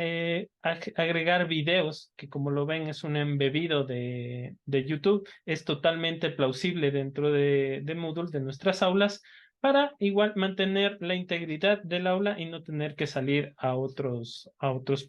agregar videos, que como lo ven es un embebido de YouTube, es totalmente plausible dentro de Moodle, de nuestras aulas, para igual mantener la integridad del aula y no tener que salir a otros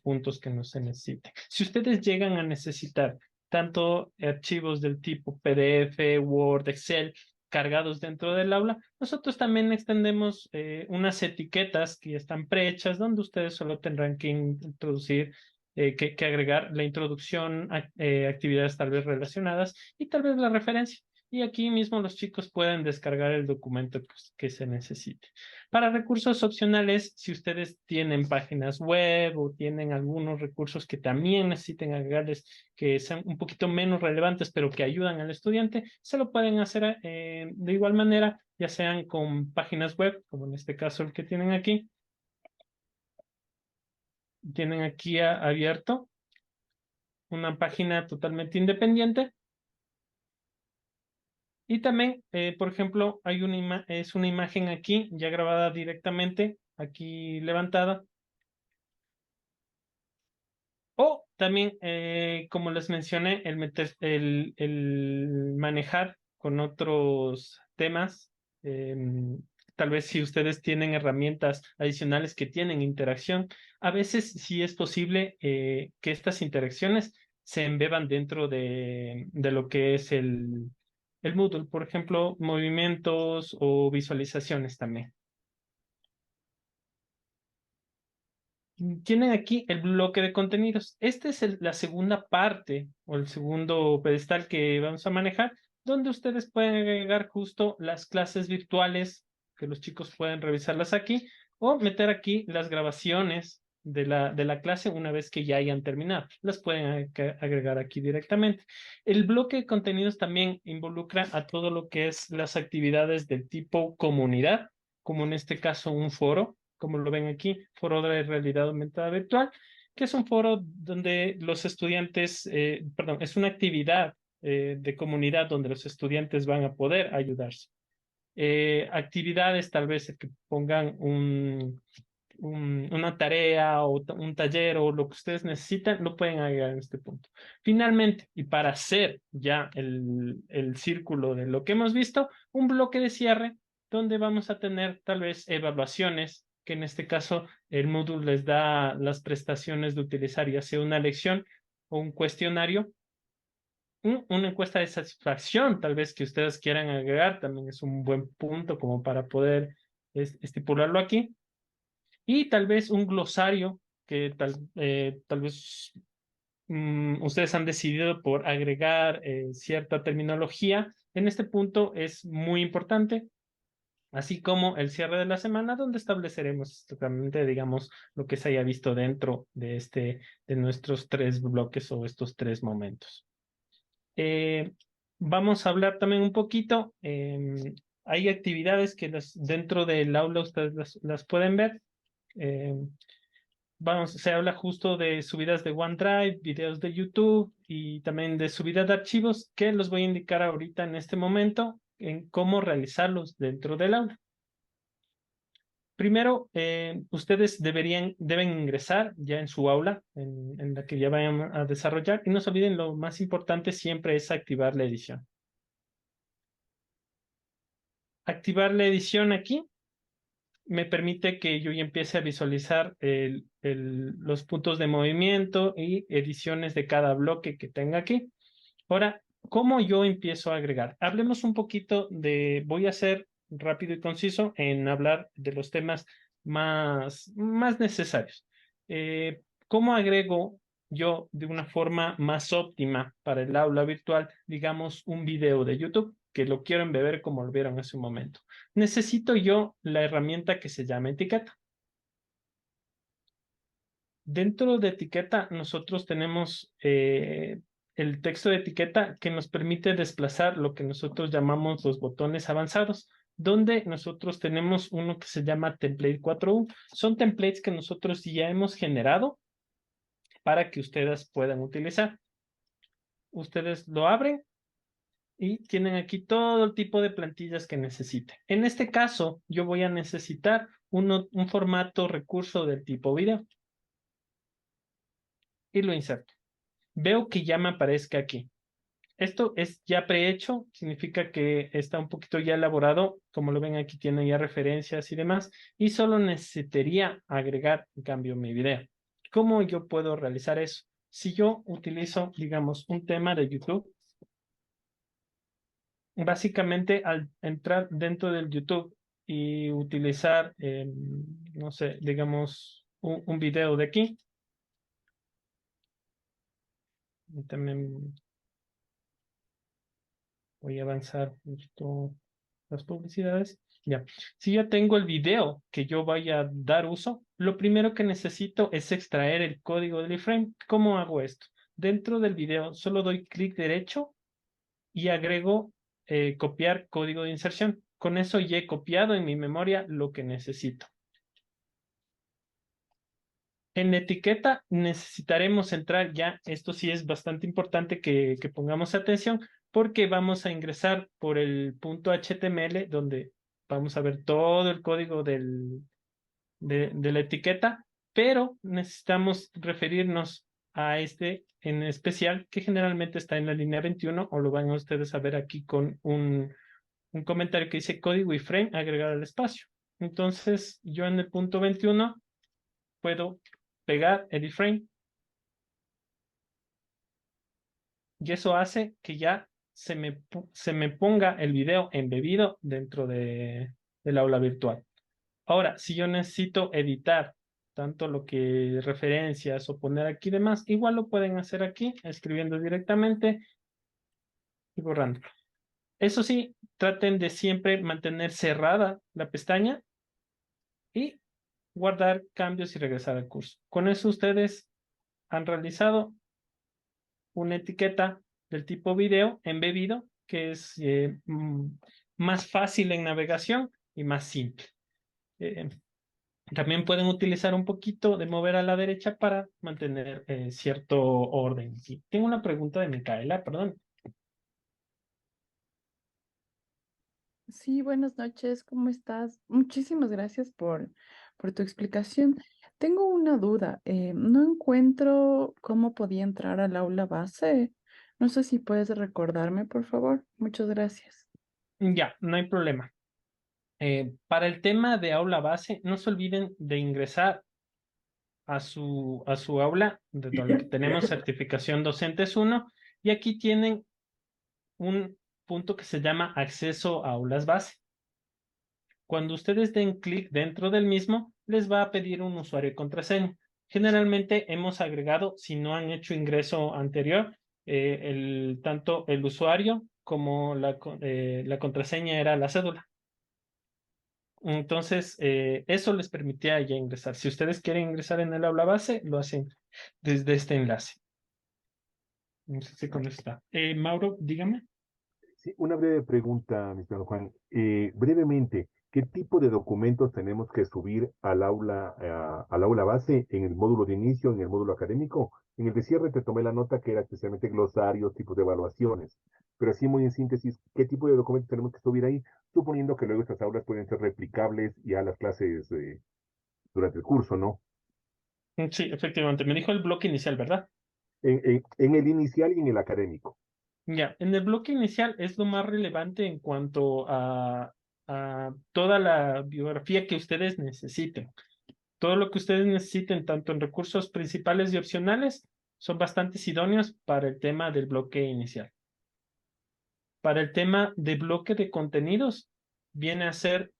puntos que no se necesiten. Si ustedes llegan a necesitar tanto archivos del tipo PDF, Word, Excel, cargados dentro del aula, nosotros también extendemos unas etiquetas que ya están prehechas, donde ustedes solo tendrán que introducir, que agregar la introducción, actividades tal vez relacionadas y tal vez la referencia. Y aquí mismo los chicos pueden descargar el documento que se necesite. Para recursos opcionales, si ustedes tienen páginas web o tienen algunos recursos que también necesiten agregarles, que sean un poquito menos relevantes, pero que ayudan al estudiante, se lo pueden hacer de igual manera, ya sean con páginas web, como en este caso el que tienen aquí. Tienen aquí abierto una página totalmente independiente. Y también, por ejemplo, hay es una imagen aquí ya grabada directamente, aquí levantada. O también, como les mencioné, el manejar con otros temas. Tal vez si ustedes tienen herramientas adicionales que tienen interacción, a veces sí es posible que estas interacciones se embeban dentro de lo que es el Moodle, por ejemplo, movimientos o visualizaciones también. Tienen aquí el bloque de contenidos. Esta es la segunda parte o el segundo pedestal que vamos a manejar, donde ustedes pueden agregar justo las clases virtuales, que los chicos pueden revisarlas aquí, o meter aquí las grabaciones de la clase una vez que ya hayan terminado. Las pueden agregar aquí directamente. El bloque de contenidos también involucra a todo lo que es las actividades del tipo comunidad, como en este caso un foro, como lo ven aquí, foro de realidad aumentada virtual, que es un foro donde los estudiantes, perdón, es una actividad de comunidad donde los estudiantes van a poder ayudarse. Actividades tal vez que pongan una tarea o un taller o lo que ustedes necesitan, lo pueden agregar en este punto. Finalmente, y para hacer ya el círculo de lo que hemos visto, un bloque de cierre donde vamos a tener tal vez evaluaciones, que en este caso el Moodle les da las prestaciones de utilizar ya sea una lección o un cuestionario. Una encuesta de satisfacción, tal vez que ustedes quieran agregar, también es un buen punto como para poder estipularlo aquí. Y tal vez un glosario que tal vez ustedes han decidido por agregar cierta terminología. En este punto es muy importante, así como el cierre de la semana, donde estableceremos totalmente, digamos, lo que se haya visto dentro de nuestros tres bloques o estos tres momentos. Vamos a hablar también un poquito. Hay actividades que dentro del aula ustedes las pueden ver. Eh, se habla justo de subidas de OneDrive, videos de YouTube y también de subida de archivos que los voy a indicar ahorita en este momento en cómo realizarlos dentro del aula. Primero, ustedes deben ingresar ya en su aula, en la que ya vayan a desarrollar, y no se olviden, lo más importante siempre es activar la edición. Activar la edición aquí me permite que yo ya empiece a visualizar los puntos de movimiento y ediciones de cada bloque que tenga aquí. Ahora, ¿cómo yo empiezo a agregar? Hablemos un poquito voy a ser rápido y conciso en hablar de los temas más necesarios. ¿Cómo agrego yo de una forma más óptima para el aula virtual, digamos, un video de YouTube, que lo quiero embeber como lo vieron hace un momento? Necesito yo la herramienta que se llama etiqueta. Dentro de etiqueta, nosotros tenemos el texto de etiqueta que nos permite desplazar lo que nosotros llamamos los botones avanzados, donde nosotros tenemos uno que se llama template 4U. Son templates que nosotros ya hemos generado para que ustedes puedan utilizar. Ustedes lo abren y tienen aquí todo el tipo de plantillas que necesiten. En este caso, yo voy a necesitar un formato recurso del tipo video. Y lo inserto. Veo que ya me aparezca aquí. Esto es ya prehecho, significa que está un poquito ya elaborado, como lo ven aquí tiene ya referencias y demás, y solo necesitaría agregar, en cambio, mi video. ¿Cómo yo puedo realizar eso? Si yo utilizo, digamos, un tema de YouTube, básicamente al entrar dentro del YouTube y utilizar, no sé, digamos, un video de aquí, y también voy a avanzar justo las publicidades. Ya. Si ya tengo el video que yo vaya a dar uso, lo primero que necesito es extraer el código del iframe. ¿Cómo hago esto? Dentro del video solo doy clic derecho y agrego copiar código de inserción. Con eso ya he copiado en mi memoria lo que necesito. En la etiqueta necesitaremos entrar ya, esto sí es bastante importante que pongamos atención, porque vamos a ingresar por el punto HTML, donde vamos a ver todo el código de la etiqueta, pero necesitamos referirnos a este en especial, que generalmente está en la línea 21, o lo van a ustedes a ver aquí con un comentario que dice código iframe agregar al espacio. Entonces, yo en el punto 21 puedo pegar el iframe y eso hace que ya se me ponga el video embebido dentro del aula virtual. Ahora, si yo necesito editar tanto lo que referencias o poner aquí demás, igual lo pueden hacer aquí, escribiendo directamente y borrando. Eso sí, traten de siempre mantener cerrada la pestaña y guardar cambios y regresar al curso. Con eso ustedes han realizado una etiqueta del tipo video embebido, que es más fácil en navegación y más simple. También pueden utilizar un poquito de mover a la derecha para mantener cierto orden. Sí. Tengo una pregunta de Micaela, perdón. Sí, buenas noches, ¿cómo estás? Muchísimas gracias por tu explicación. Tengo una duda, no encuentro cómo podía entrar al aula base. No sé si puedes recordarme, por favor. Muchas gracias. Ya, no hay problema. Para el tema de aula base, no se olviden de ingresar a su aula, de donde tenemos certificación docentes 1, y aquí tienen un punto que se llama acceso a aulas base. Cuando ustedes den clic dentro del mismo, les va a pedir un usuario y contraseña. Generalmente hemos agregado, si no han hecho ingreso anterior, tanto el usuario como la contraseña era la cédula. Entonces, eso les permitía ya ingresar. Si ustedes quieren ingresar en el aula base, lo hacen desde este enlace. No sé si con eso está. Mauro, dígame. Sí, una breve pregunta, mi estimado Juan. Brevemente, ¿qué tipo de documentos tenemos que subir al aula base en el módulo de inicio, en el módulo académico? En el de cierre te tomé la nota que era especialmente glosarios, tipos de evaluaciones, pero así muy en síntesis, ¿qué tipo de documentos tenemos que subir ahí? Suponiendo que luego estas aulas pueden ser replicables ya a las clases durante el curso, ¿no? Sí, efectivamente. Me dijo el bloque inicial, ¿verdad? En el inicial y en el académico. Ya, en el bloque inicial es lo más relevante en cuanto a toda la biografía que ustedes necesiten. Todo lo que ustedes necesiten, tanto en recursos principales y opcionales, son bastante idóneos para el tema del bloque inicial. Para el tema de bloque de contenidos, viene a ser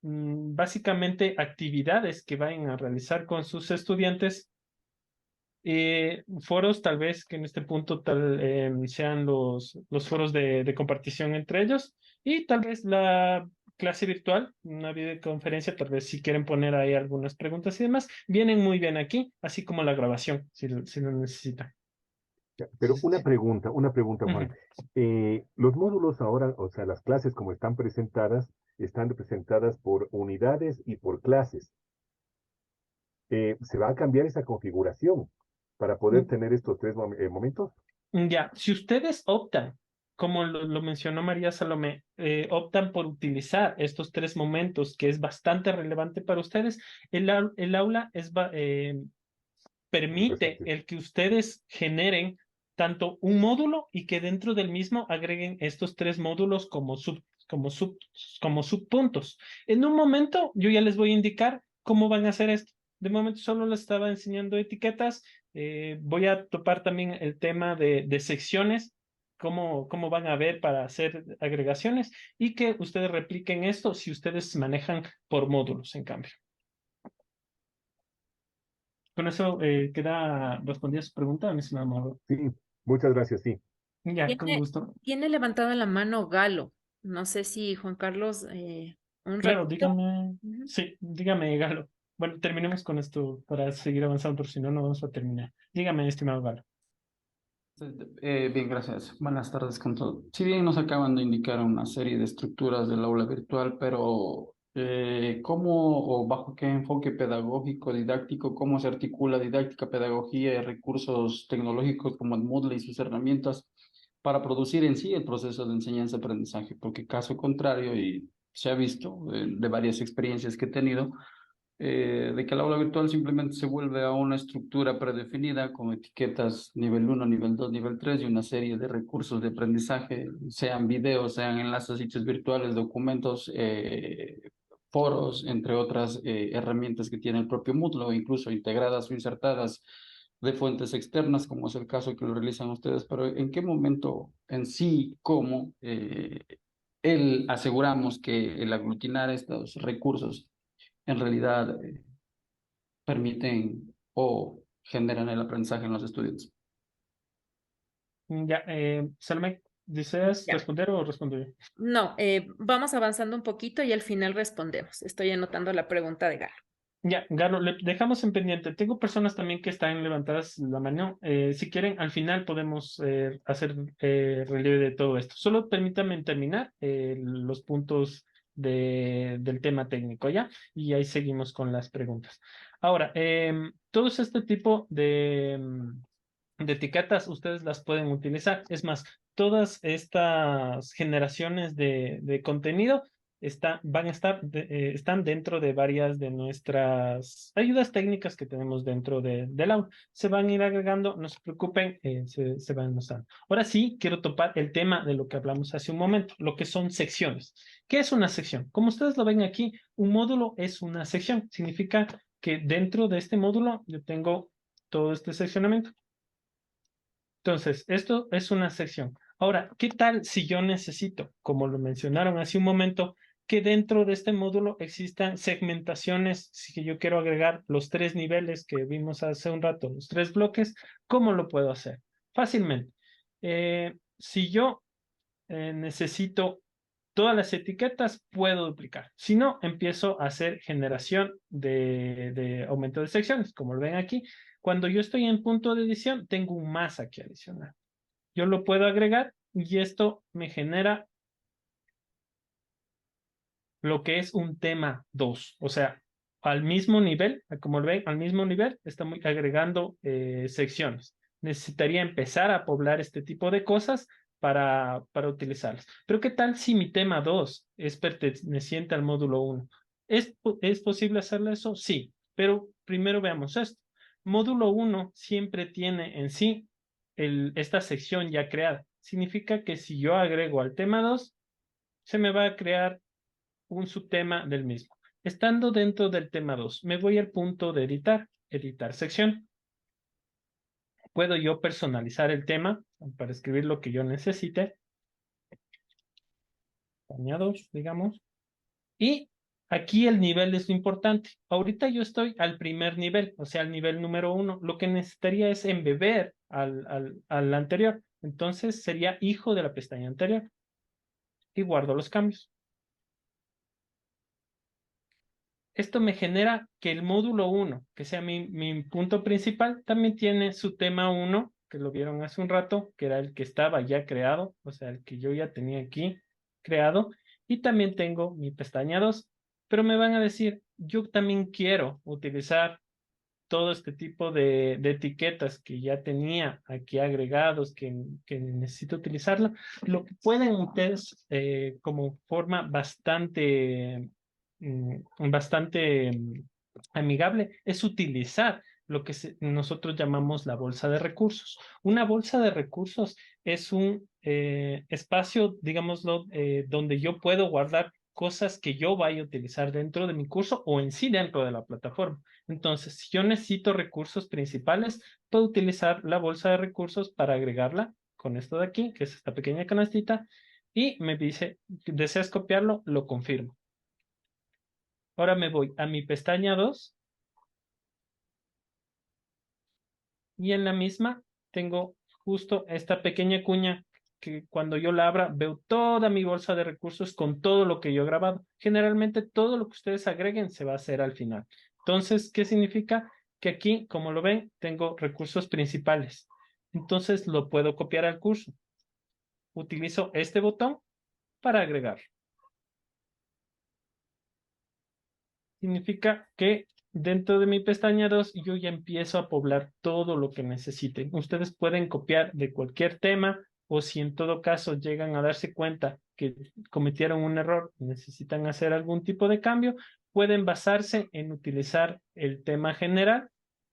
básicamente actividades que vayan a realizar con sus estudiantes. Foros tal vez que en este punto sean los foros de compartición entre ellos y tal vez la clase virtual, una videoconferencia, tal vez si quieren poner ahí algunas preguntas y demás, vienen muy bien aquí, así como la grabación, si lo necesitan. Ya, pero una pregunta, Juan. Los módulos ahora, o sea, las clases como están representadas por unidades y por clases. ¿Se va a cambiar esa configuración para poder tener estos tres momentos? Ya, si ustedes optan, como lo mencionó María Salomé, optan por utilizar estos tres momentos, que es bastante relevante para ustedes, el aula permite Interesante. el que ustedes generen tanto un módulo y que dentro del mismo agreguen estos 3 módulos como subpuntos. En un momento yo ya les voy a indicar cómo van a hacer esto. De momento solo les estaba enseñando etiquetas. Voy a topar también el tema de secciones, cómo van a ver para hacer agregaciones y que ustedes repliquen esto si ustedes manejan por módulos, en cambio. Con eso queda respondida su pregunta, mi estimado Mauro. Sí, muchas gracias, sí. Ya, con Tiene, gusto. tiene levantada la mano Galo. No sé si Juan Carlos, un Claro, ratito. dígame. Ujú. Sí, dígame, Galo. Bueno, terminemos con esto para seguir avanzando, porque si no, no vamos a terminar. Dígame, estimado Galo. Bien, gracias. Buenas tardes con todo. Si bien nos acaban de indicar una serie de estructuras del aula virtual, pero ¿cómo o bajo qué enfoque pedagógico, didáctico, cómo se articula didáctica, pedagogía y recursos tecnológicos como el Moodle y sus herramientas para producir en sí el proceso de enseñanza-aprendizaje? Porque caso contrario, y se ha visto de varias experiencias que he tenido, de que el aula virtual simplemente se vuelve a una estructura predefinida con etiquetas nivel 1, nivel 2, nivel 3 y una serie de recursos de aprendizaje, sean videos, sean enlaces a sitios virtuales, documentos, foros, entre otras herramientas que tiene el propio Moodle, o incluso integradas o insertadas de fuentes externas, como es el caso que lo realizan ustedes, pero ¿en qué momento en sí, cómo aseguramos que el aglutinar estos recursos en realidad permiten o generan el aprendizaje en los estudiantes? Ya, Salme, ¿deseas Ya. responder o respondo yo? No, vamos avanzando un poquito y al final respondemos. Estoy anotando la pregunta de Galo. Ya, Galo, le dejamos en pendiente. Tengo personas también que están levantadas la mano. Si quieren, al final podemos hacer relieve de todo esto. Solo permítanme terminar los puntos del tema técnico, ¿ya? Y ahí seguimos con las preguntas. Ahora, todos este tipo de etiquetas ustedes las pueden utilizar. Es más, todas estas generaciones de contenido van a estar, están dentro de varias de nuestras ayudas técnicas que tenemos dentro del aula. Se van a ir agregando, no se preocupen, se van usando. Ahora sí, quiero topar el tema de lo que hablamos hace un momento, lo que son secciones. ¿Qué es una sección? Como ustedes lo ven aquí, un módulo es una sección. Significa que dentro de este módulo yo tengo todo este seccionamiento. Entonces, esto es una sección. Ahora, ¿qué tal si yo necesito, como lo mencionaron hace un momento, que dentro de este módulo existan segmentaciones? Si yo quiero agregar los 3 niveles que vimos hace un rato, los 3 bloques, ¿cómo lo puedo hacer? Fácilmente. Si yo necesito todas las etiquetas, puedo duplicar. Si no, empiezo a hacer generación de aumento de secciones, como lo ven aquí. Cuando yo estoy en punto de edición, tengo un más aquí adicional. Yo lo puedo agregar y esto me genera lo que es un tema 2. O sea, al mismo nivel, como lo ven, al mismo nivel, estamos agregando secciones. Necesitaría empezar a poblar este tipo de cosas para utilizarlas. Pero ¿qué tal si mi tema 2 es perteneciente al módulo 1? ¿Es posible hacerlo eso? Sí, pero primero veamos esto. Módulo 1 siempre tiene en sí esta sección ya creada. Significa que si yo agrego al tema 2, se me va a crear un subtema del mismo. Estando dentro del tema 2, me voy al punto de editar sección. Puedo yo personalizar el tema para escribir lo que yo necesite. Añados, digamos. Y aquí el nivel es lo importante. Ahorita yo estoy al primer nivel, o sea, al nivel número 1. Lo que necesitaría es embeber al anterior. Entonces sería hijo de la pestaña anterior. Y guardo los cambios. Esto me genera que el módulo 1, que sea mi punto principal, también tiene su tema 1, que lo vieron hace un rato, que era el que estaba ya creado, o sea, el que yo ya tenía aquí creado, y también tengo mi pestaña 2, pero me van a decir, yo también quiero utilizar todo este tipo de etiquetas que ya tenía aquí agregados, que necesito utilizarlo, lo que pueden ustedes como forma bastante amigable es utilizar lo que nosotros llamamos la bolsa de recursos. Una bolsa de recursos es un espacio, digámoslo, donde yo puedo guardar cosas que yo vaya a utilizar dentro de mi curso o en sí dentro de la plataforma. Entonces, si yo necesito recursos principales, puedo utilizar la bolsa de recursos para agregarla con esto de aquí, que es esta pequeña canastita, y me dice, ¿deseas copiarlo? Lo confirmo. Ahora me voy a mi pestaña 2 y en la misma tengo justo esta pequeña cuña que cuando yo la abra veo toda mi bolsa de recursos con todo lo que yo he grabado. Generalmente todo lo que ustedes agreguen se va a hacer al final. Entonces, ¿qué significa? Que aquí, como lo ven, tengo recursos principales. Entonces lo puedo copiar al curso. Utilizo este botón para agregar. Significa que dentro de mi pestaña 2 yo ya empiezo a poblar todo lo que necesiten. Ustedes pueden copiar de cualquier tema o si en todo caso llegan a darse cuenta que cometieron un error y necesitan hacer algún tipo de cambio, pueden basarse en utilizar el tema general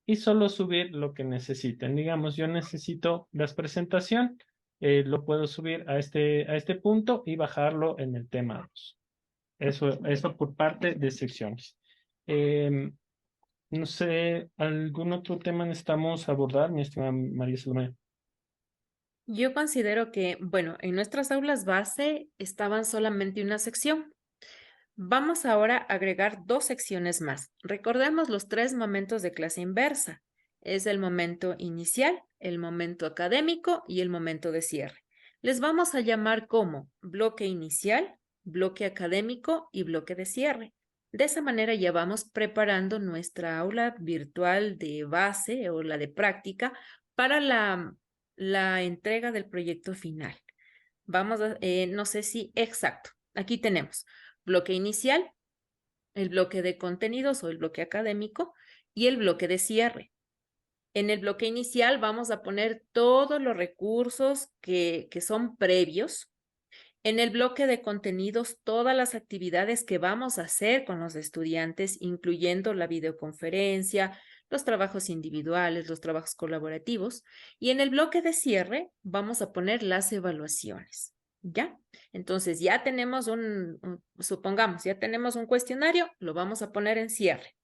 y solo subir lo que necesiten. Digamos, yo necesito la presentación, lo puedo subir a este punto y bajarlo en el tema 2. Eso por parte de secciones. No sé, ¿algún otro tema necesitamos abordar, mi estimada María Salomé? Yo considero que, bueno, en nuestras aulas base estaban solamente una sección. Vamos ahora a agregar 2 secciones más. Recordemos los 3 momentos de clase inversa. Es el momento inicial, el momento académico y el momento de cierre. Les vamos a llamar como bloque inicial, bloque académico y bloque de cierre. De esa manera ya vamos preparando nuestra aula virtual de base o la de práctica para la entrega del proyecto final. Vamos a, no sé si, exacto, aquí tenemos bloque inicial, el bloque de contenidos o el bloque académico y el bloque de cierre. En el bloque inicial vamos a poner todos los recursos que son previos. En el bloque de contenidos, todas las actividades que vamos a hacer con los estudiantes, incluyendo la videoconferencia, los trabajos individuales, los trabajos colaborativos. Y en el bloque de cierre vamos a poner las evaluaciones. ¿Ya? Entonces ya tenemos supongamos, ya tenemos un cuestionario, lo vamos a poner en cierre.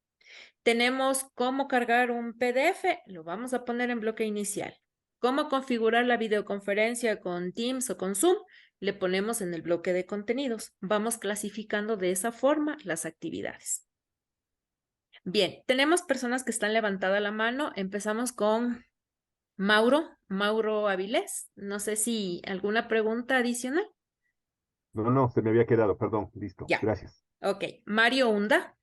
Tenemos cómo cargar un PDF, lo vamos a poner en bloque inicial. Cómo configurar la videoconferencia con Teams o con Zoom, le ponemos en el bloque de contenidos. Vamos clasificando de esa forma las actividades. Bien, tenemos personas que están levantando la mano. Empezamos con Mauro Avilés. No sé si alguna pregunta adicional. No, se me había quedado, perdón, listo, Ya. gracias. Ok, Mario Hunda.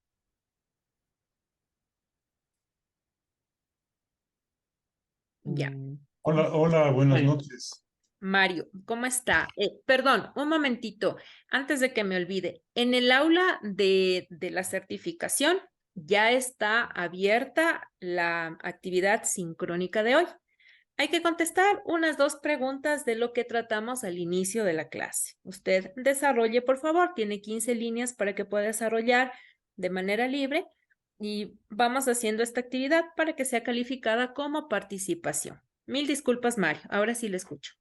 Ya. Hola, buenas Ahí. noches. Mario, ¿cómo está? Perdón, un momentito, antes de que me olvide. En el aula de la certificación ya está abierta la actividad sincrónica de hoy. Hay que contestar unas 2 preguntas de lo que tratamos al inicio de la clase. Usted desarrolle, por favor, tiene 15 líneas para que pueda desarrollar de manera libre y vamos haciendo esta actividad para que sea calificada como participación. Mil disculpas, Mario. Ahora sí le escucho.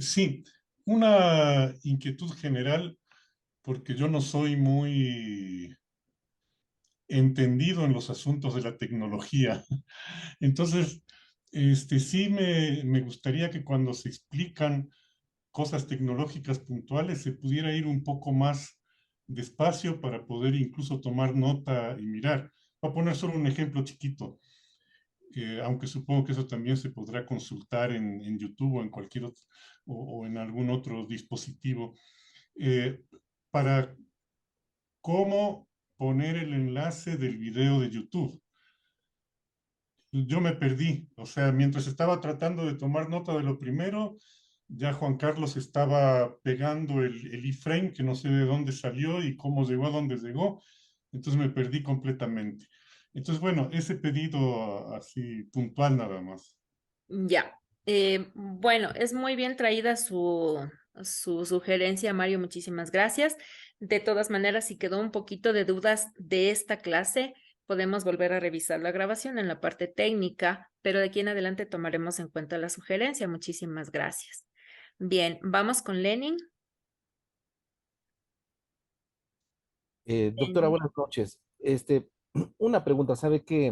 Sí, una inquietud general, porque yo no soy muy entendido en los asuntos de la tecnología. Entonces, sí me gustaría que cuando se explican cosas tecnológicas puntuales se pudiera ir un poco más despacio para poder incluso tomar nota y mirar. Voy a poner solo un ejemplo chiquito. Aunque supongo que eso también se podrá consultar en YouTube o en cualquier otro, o en algún otro dispositivo, eh, para cómo poner el enlace del video de YouTube. Yo me perdí, o sea, mientras estaba tratando de tomar nota de lo primero, ya Juan Carlos estaba pegando el iframe, que no sé de dónde salió y cómo llegó a dónde llegó, entonces me perdí completamente. Entonces, bueno, ese pedido así puntual nada más. Ya. Bueno, es muy bien traída su sugerencia, Mario. Muchísimas gracias. De todas maneras, si quedó un poquito de dudas de esta clase, podemos volver a revisar la grabación en la parte técnica, pero de aquí en adelante tomaremos en cuenta la sugerencia. Muchísimas gracias. Bien, vamos con Lenin. Doctora, buenas noches. Una pregunta, ¿sabe qué?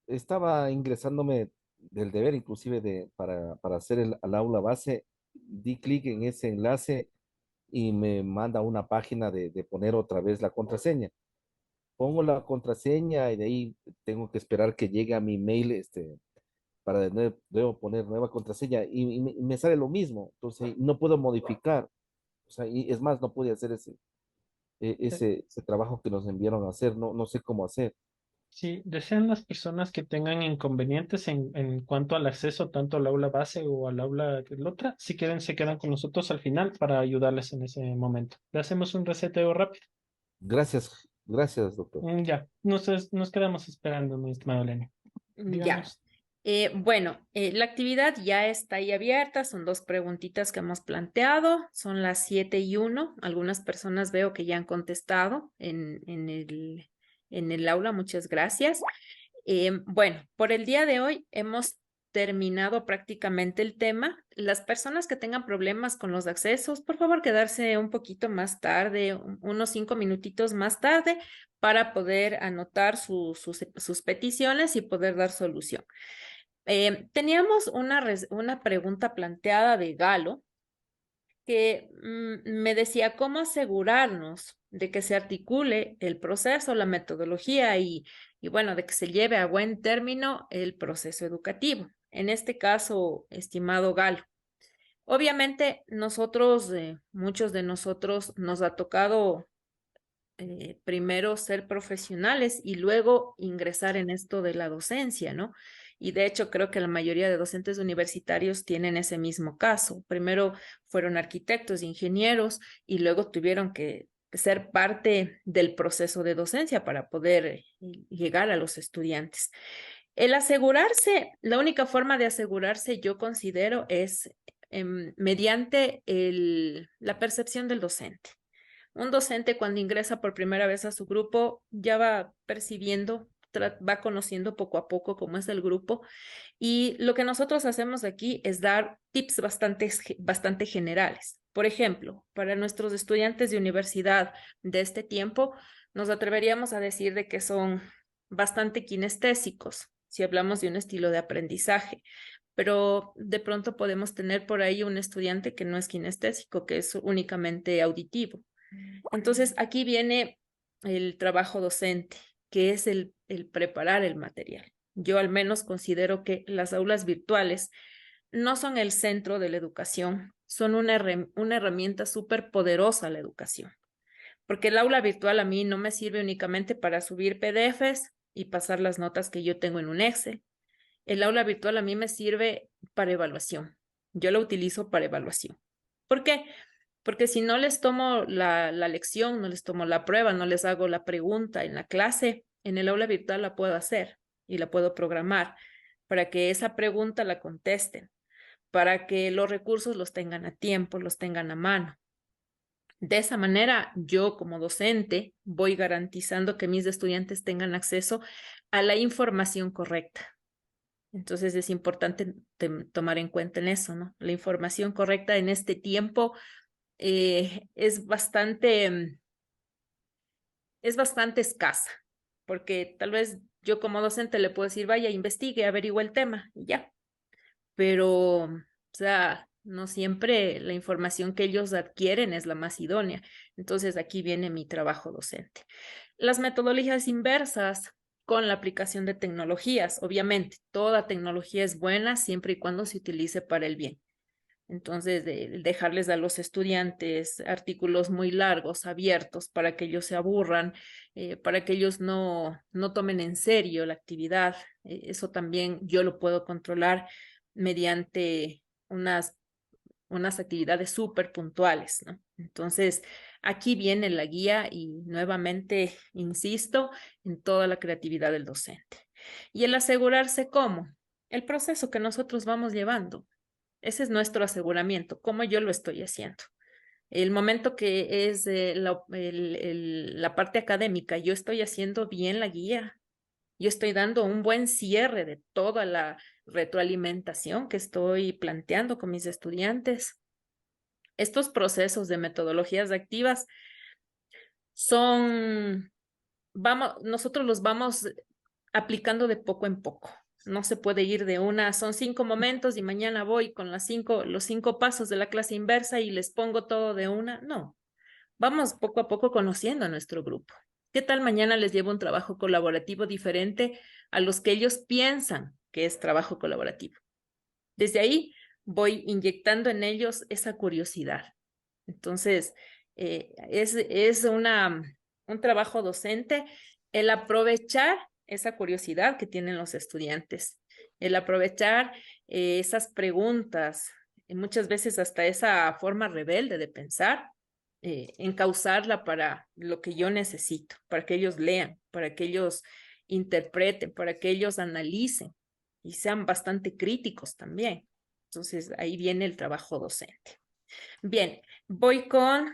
Estaba ingresándome del deber, inclusive para hacer al aula base, di clic en ese enlace y me manda a una página de poner otra vez la contraseña. Pongo la contraseña y de ahí tengo que esperar que llegue a mi mail, para debo poner nueva contraseña y me sale lo mismo. Entonces no puedo modificar. O sea, y es más, no pude hacer ese trabajo que nos enviaron a hacer. No sé cómo hacer. Sí, desean las personas que tengan inconvenientes en cuanto al acceso tanto al aula base o al aula de la otra, si quieren se quedan con nosotros al final para ayudarles en ese momento. Le hacemos un reseteo rápido. Gracias, doctor. Ya, nos quedamos esperando, mi estimado Lenny. Ya. Díganos. Bueno, la actividad ya está ahí abierta, son 2 preguntitas que hemos planteado, son las 7:01, algunas personas veo que ya han contestado en el aula, muchas gracias. Bueno, por el día de hoy hemos terminado prácticamente el tema. Las personas que tengan problemas con los accesos, por favor quedarse un poquito más tarde, unos 5 minutitos más tarde, para poder anotar sus peticiones y poder dar solución. Teníamos una pregunta planteada de Galo que me decía cómo asegurarnos de que se articule el proceso, la metodología y bueno, de que se lleve a buen término el proceso educativo. En este caso, estimado Galo, obviamente nosotros, muchos de nosotros nos ha tocado primero ser profesionales y luego ingresar en esto de la docencia, ¿no? Y de hecho creo que la mayoría de docentes universitarios tienen ese mismo caso. Primero fueron arquitectos, ingenieros y luego tuvieron que ser parte del proceso de docencia para poder llegar a los estudiantes. El asegurarse, la única forma de asegurarse, yo considero, es mediante la percepción del docente. Un docente cuando ingresa por primera vez a su grupo ya va percibiendo, va conociendo poco a poco cómo es el grupo y lo que nosotros hacemos aquí es dar tips bastante generales. Por ejemplo, para nuestros estudiantes de universidad de este tiempo, nos atreveríamos a decir de que son bastante kinestésicos, si hablamos de un estilo de aprendizaje, pero de pronto podemos tener por ahí un estudiante que no es kinestésico, que es únicamente auditivo. Entonces, aquí viene el trabajo docente, que es el preparar el material. Yo al menos considero que las aulas virtuales no son el centro de la educación, son una herramienta súper poderosa a la educación. Porque el aula virtual a mí no me sirve únicamente para subir PDFs y pasar las notas que yo tengo en un Excel. El aula virtual a mí me sirve para evaluación. Yo la utilizo para evaluación. ¿Por qué? Porque si no les tomo la lección, no les tomo la prueba, no les hago la pregunta en la clase, en el aula virtual la puedo hacer y la puedo programar para que esa pregunta la contesten, para que los recursos los tengan a tiempo, los tengan a mano. De esa manera, yo como docente voy garantizando que mis estudiantes tengan acceso a la información correcta. Entonces es importante tomar en cuenta en eso, ¿no? La información correcta en este tiempo es bastante escasa, porque tal vez yo como docente le puedo decir, vaya, investigue, averigüe el tema y ya. Pero, o sea, no siempre la información que ellos adquieren es la más idónea. Entonces aquí viene mi trabajo docente. Las metodologías inversas con la aplicación de tecnologías. Obviamente, toda tecnología es buena siempre y cuando se utilice para el bien. Entonces, dejarles a los estudiantes artículos muy largos, abiertos, para que ellos se aburran, para que ellos no tomen en serio la actividad. Eso también yo lo puedo controlar mediante unas actividades súper puntuales, ¿no? Entonces, aquí viene la guía y nuevamente insisto en toda la creatividad del docente. Y el asegurarse cómo, el proceso que nosotros vamos llevando. Ese es nuestro aseguramiento, cómo yo lo estoy haciendo. El momento que es la parte académica, yo estoy haciendo bien la guía, Yo estoy dando un buen cierre de toda la retroalimentación que estoy planteando con mis estudiantes. Estos procesos de metodologías activas nosotros los vamos aplicando de poco en poco. No se puede ir son 5 momentos y mañana voy con los 5 pasos de la clase inversa y les pongo todo de una. No, vamos poco a poco conociendo a nuestro grupo. ¿Qué tal mañana les llevo un trabajo colaborativo diferente a los que ellos piensan que es trabajo colaborativo? Desde ahí voy inyectando en ellos esa curiosidad. Entonces, es un trabajo docente el aprovechar esa curiosidad que tienen los estudiantes, el aprovechar esas preguntas, muchas veces hasta esa forma rebelde de pensar, encauzarla para lo que yo necesito, para que ellos lean, para que ellos interpreten, para que ellos analicen y sean bastante críticos también. Entonces, ahí viene el trabajo docente. Bien, voy con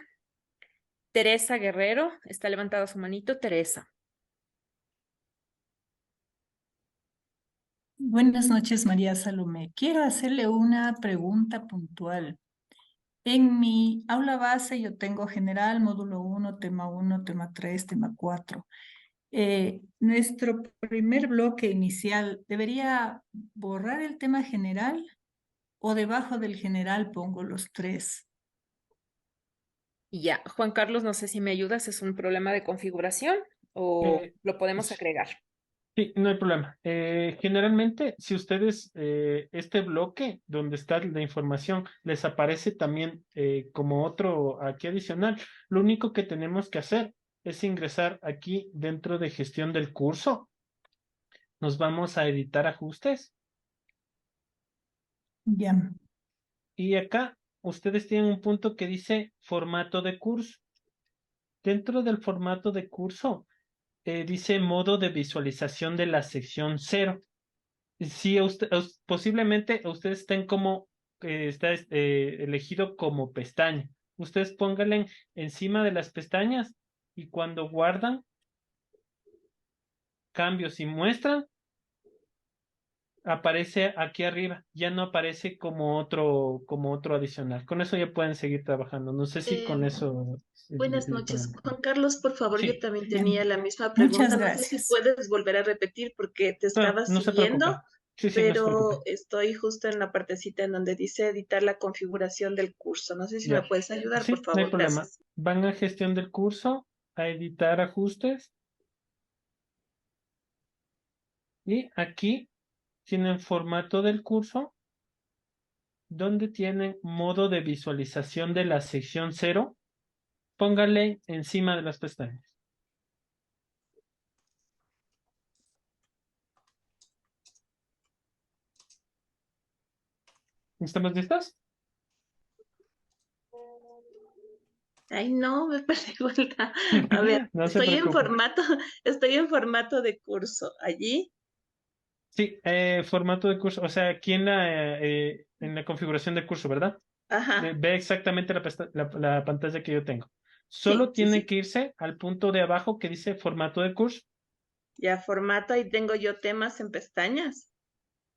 Teresa Guerrero. Está levantada su manito, Teresa. Buenas noches, María Salomé. Quiero hacerle una pregunta puntual. En mi aula base yo tengo general, módulo 1, tema 3, tema 4. Nuestro primer bloque inicial, ¿debería borrar el tema general o debajo del general pongo los 3? Ya, Juan Carlos, no sé si me ayudas, ¿es un problema de configuración o lo podemos agregar? Sí, no hay problema. Generalmente, si ustedes, este bloque donde está la información, les aparece también como otro aquí adicional, lo único que tenemos que hacer es ingresar aquí dentro de gestión del curso. Nos vamos a editar ajustes. Ya. Y acá ustedes tienen un punto que dice formato de curso. Dentro del formato de curso, dice modo de visualización de la sección 0. Si posiblemente ustedes estén como, está elegido como pestaña. Ustedes pónganle encima de las pestañas y cuando guardan cambios y muestran, aparece aquí arriba. Ya no aparece como otro adicional. Con eso ya pueden seguir trabajando. No sé si con eso. Buenas noches. Juan Carlos, por favor, yo Sí, también Bien. tenía la misma Muchas pregunta. No sé si gracias. puedes volver a repetir porque te estaba no se preocupe. siguiendo, Sí, no se pero preocupe. estoy justo en la partecita en donde dice editar la configuración del curso. No sé si me Ya. puedes ayudar, por Sí, no hay favor. problema. Gracias. Van a gestión del curso, a editar ajustes. Y aquí tienen formato del curso, donde tienen modo de visualización de la sección 0. Póngale encima de las pestañas. ¿Estamos listos? Ay, no, me perdí vuelta. A ver, No se preocupe. estoy en formato de curso. Allí, Sí, formato de curso, o sea, aquí en la configuración del curso, ¿verdad? ajá, Ve exactamente la pantalla que yo tengo. sí, Solo sí, tiene sí. que irse al punto de abajo que dice formato de curso. Ya formato, ahí tengo yo temas en pestañas.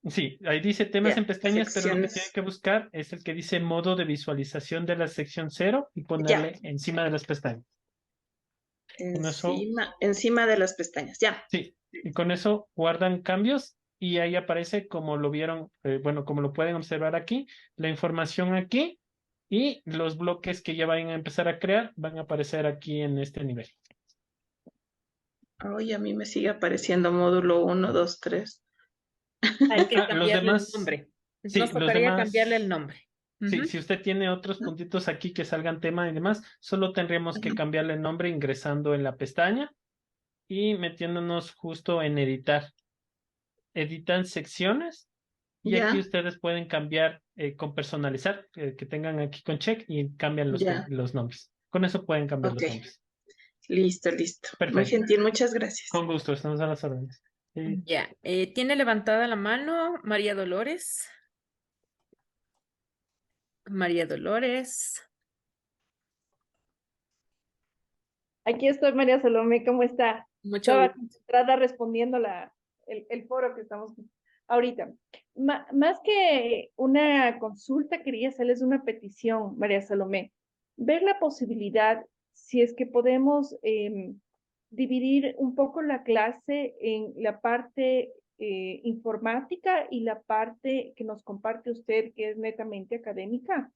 Sí, ahí dice temas en Ya, pestañas, pero lo que tiene secciones. que buscar es el que dice modo de visualización de la sección 0 y Ya, ponerle encima de las pestañas. Con eso, encima de las pestañas. Ya. sí, y con eso guardan cambios y ahí aparece como lo vieron, bueno, como lo pueden observar aquí, la información aquí y los bloques que ya van a empezar a crear van a aparecer aquí en este nivel. Hoy a mí me sigue apareciendo módulo 1, 2, 3. Hay que Los cambiarle el demás, nombre. sí, Nos tocaría cambiarle el nombre. sí, Ujú. si usted tiene otros puntitos aquí que salgan tema y demás, solo tendríamos que cambiarle el nombre ingresando en la pestaña y metiéndonos justo en editar. Editan secciones y aquí Ya, ustedes pueden cambiar con personalizar, que tengan aquí con check y cambian ya. los nombres. Con eso pueden cambiar Ok, los nombres. listo, listo. Muy Perfecto. gentil, muchas gracias. Con gusto, estamos a las órdenes. Ya, tiene levantada la mano María Dolores. María Dolores. Aquí estoy, María Salomé, ¿cómo está? Mucho Estaba gusto. concentrada respondiendo el foro que estamos ahorita. Más que una consulta, quería hacerles una petición, María Salomé. Ver la posibilidad, si es que podemos dividir un poco la clase en la parte informática y la parte que nos comparte usted, que es netamente académica,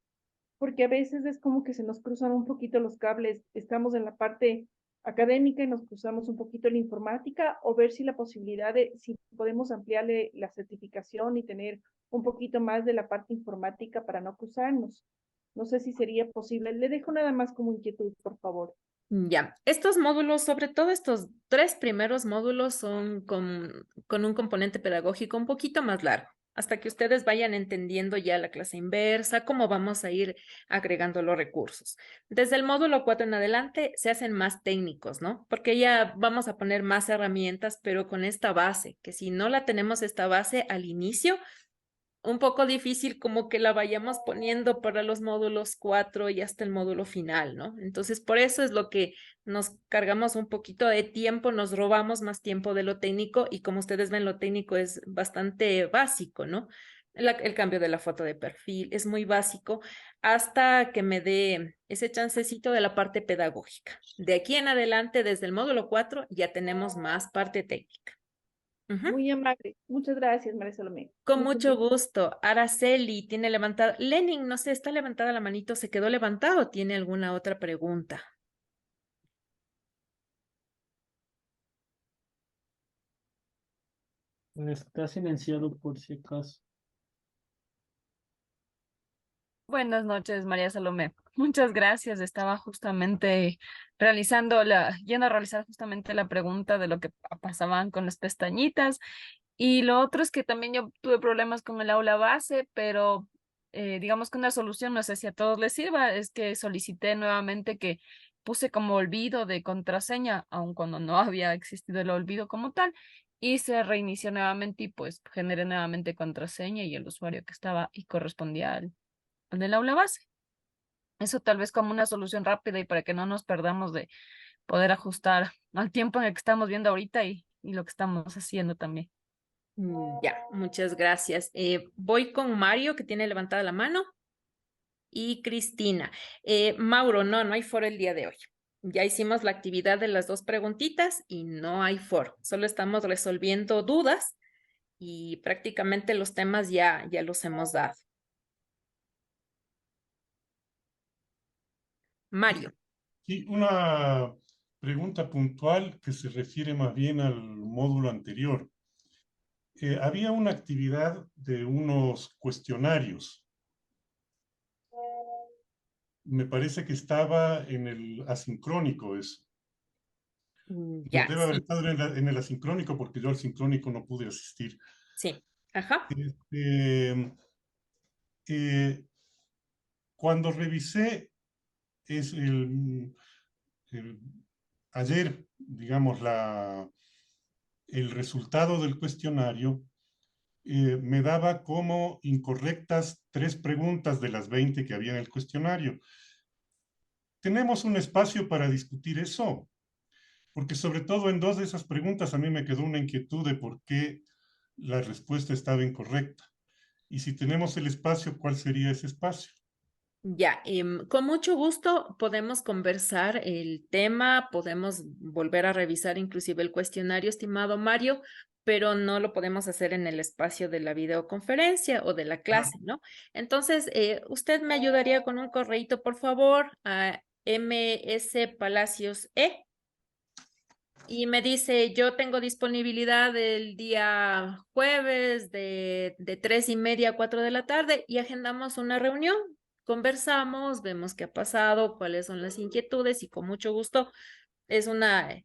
porque a veces es como que se nos cruzan un poquito los cables, estamos en la parte académica y nos cruzamos un poquito en la informática, o ver si la posibilidad de, si podemos ampliarle la certificación y tener un poquito más de la parte informática para no cruzarnos. No sé si sería posible. Le dejo nada más como inquietud, por favor. Ya, estos módulos, sobre todo estos 3 primeros módulos son con un componente pedagógico un poquito más largo, hasta que ustedes vayan entendiendo ya la clase inversa, cómo vamos a ir agregando los recursos. Desde el módulo 4 en adelante se hacen más técnicos, ¿no? Porque ya vamos a poner más herramientas, pero con esta base, que si no la tenemos esta base al inicio, un poco difícil como que la vayamos poniendo para los módulos 4 y hasta el módulo final, ¿no? Entonces, por eso es lo que nos cargamos un poquito de tiempo, nos robamos más tiempo de lo técnico y como ustedes ven, lo técnico es bastante básico, ¿no? El cambio de la foto de perfil es muy básico hasta que me dé ese chancecito de la parte pedagógica. De aquí en adelante, desde el módulo 4, ya tenemos más parte técnica. Muy amable. Muchas gracias, María Salomé. Con mucho gusto. Araceli tiene levantada. Lenin, no sé, está levantada la manito. ¿Se quedó levantado o tiene alguna otra pregunta? Está silenciado por si acaso. Buenas noches, María Salomé. Muchas gracias. Estaba justamente yendo a realizar justamente la pregunta de lo que pasaban con las pestañitas. Y lo otro es que también yo tuve problemas con el aula base, pero digamos que una solución, no sé si a todos les sirva, es que solicité nuevamente que puse como olvido de contraseña, aun cuando no había existido el olvido como tal, y se reinició nuevamente y pues generé nuevamente contraseña y el usuario que estaba y correspondía al del aula base. Eso tal vez como una solución rápida y para que no nos perdamos de poder ajustar al tiempo en el que estamos viendo ahorita y lo que estamos haciendo también. Ya, muchas gracias. Voy con Mario, que tiene levantada la mano, y Cristina. Mauro, no hay foro el día de hoy. Ya hicimos la actividad de las 2 preguntitas y no hay foro. Solo estamos resolviendo dudas y prácticamente los temas ya los hemos dado. Mario. Sí, una pregunta puntual que se refiere más bien al módulo anterior. Había una actividad de unos cuestionarios. Me parece que estaba en el asincrónico eso. Ya, Debe haber sí. estado en el asincrónico porque yo al sincrónico no pude asistir. Sí, ajá. Cuando revisé ayer, digamos, el resultado del cuestionario, me daba como incorrectas 3 preguntas de las 20 que había en el cuestionario. ¿Tenemos un espacio para discutir eso? Porque sobre todo en 2 de esas preguntas a mí me quedó una inquietud de por qué la respuesta estaba incorrecta. Y si tenemos el espacio, ¿cuál sería ese espacio? Ya, con mucho gusto podemos conversar el tema, podemos volver a revisar inclusive el cuestionario, estimado Mario, pero no lo podemos hacer en el espacio de la videoconferencia o de la clase, ¿no? Entonces, usted me ayudaría con un correíto, por favor, a mspalacios.e y me dice, yo tengo disponibilidad el día jueves de 3:30 a 4 de la tarde y agendamos una reunión. Conversamos, vemos qué ha pasado, cuáles son las inquietudes y con mucho gusto es una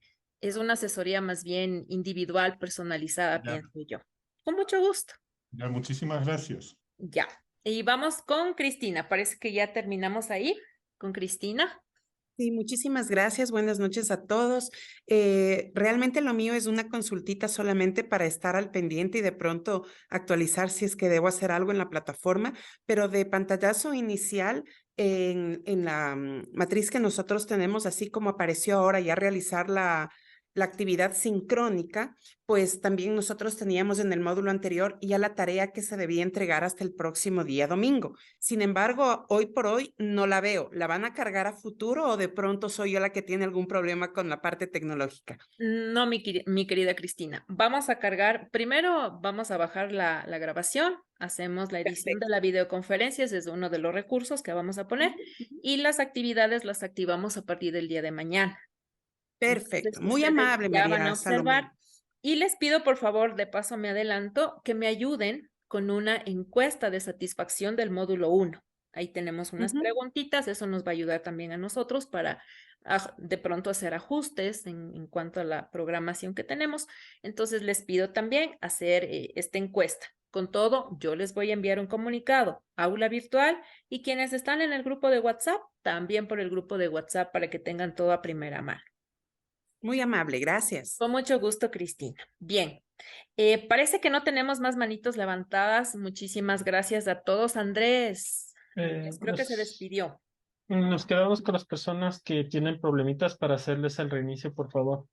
asesoría más bien individual, personalizada, Ya. pienso yo. Con mucho gusto. Ya, muchísimas gracias. Ya. Y vamos con Cristina. Parece que ya terminamos ahí con Cristina. Sí, muchísimas gracias. Buenas noches a todos. Realmente lo mío es una consultita solamente para estar al pendiente y de pronto actualizar si es que debo hacer algo en la plataforma, pero de pantallazo inicial en la matriz que nosotros tenemos, así como apareció ahora, ya realizar la la actividad sincrónica, pues también nosotros teníamos en el módulo anterior ya la tarea que se debía entregar hasta el próximo día domingo. Sin embargo, hoy por hoy no la veo. ¿La van a cargar a futuro o de pronto soy yo la que tiene algún problema con la parte tecnológica? No, mi querida Cristina. Vamos a cargar, primero vamos a bajar la grabación, hacemos la edición de la videoconferencia, ese es uno de los recursos que vamos a poner, y las actividades las activamos a partir del día de mañana. Perfecto, Entonces, muy ustedes amable, ya van María a observar. Salomé. Y les pido, por favor, de paso me adelanto, que me ayuden con una encuesta de satisfacción del módulo 1. Ahí tenemos unas preguntitas, eso nos va a ayudar también a nosotros para de pronto hacer ajustes en cuanto a la programación que tenemos. Entonces les pido también hacer esta encuesta. Con todo, yo les voy a enviar un comunicado, aula virtual, y quienes están en el grupo de WhatsApp, también por el grupo de WhatsApp para que tengan todo a primera mano. Muy amable, gracias. Con mucho gusto, Cristina. Bien, parece que no tenemos más manitos levantadas. Muchísimas gracias a todos. Andrés, creo que se despidió. Nos quedamos con las personas que tienen problemitas para hacerles el reinicio, por favor.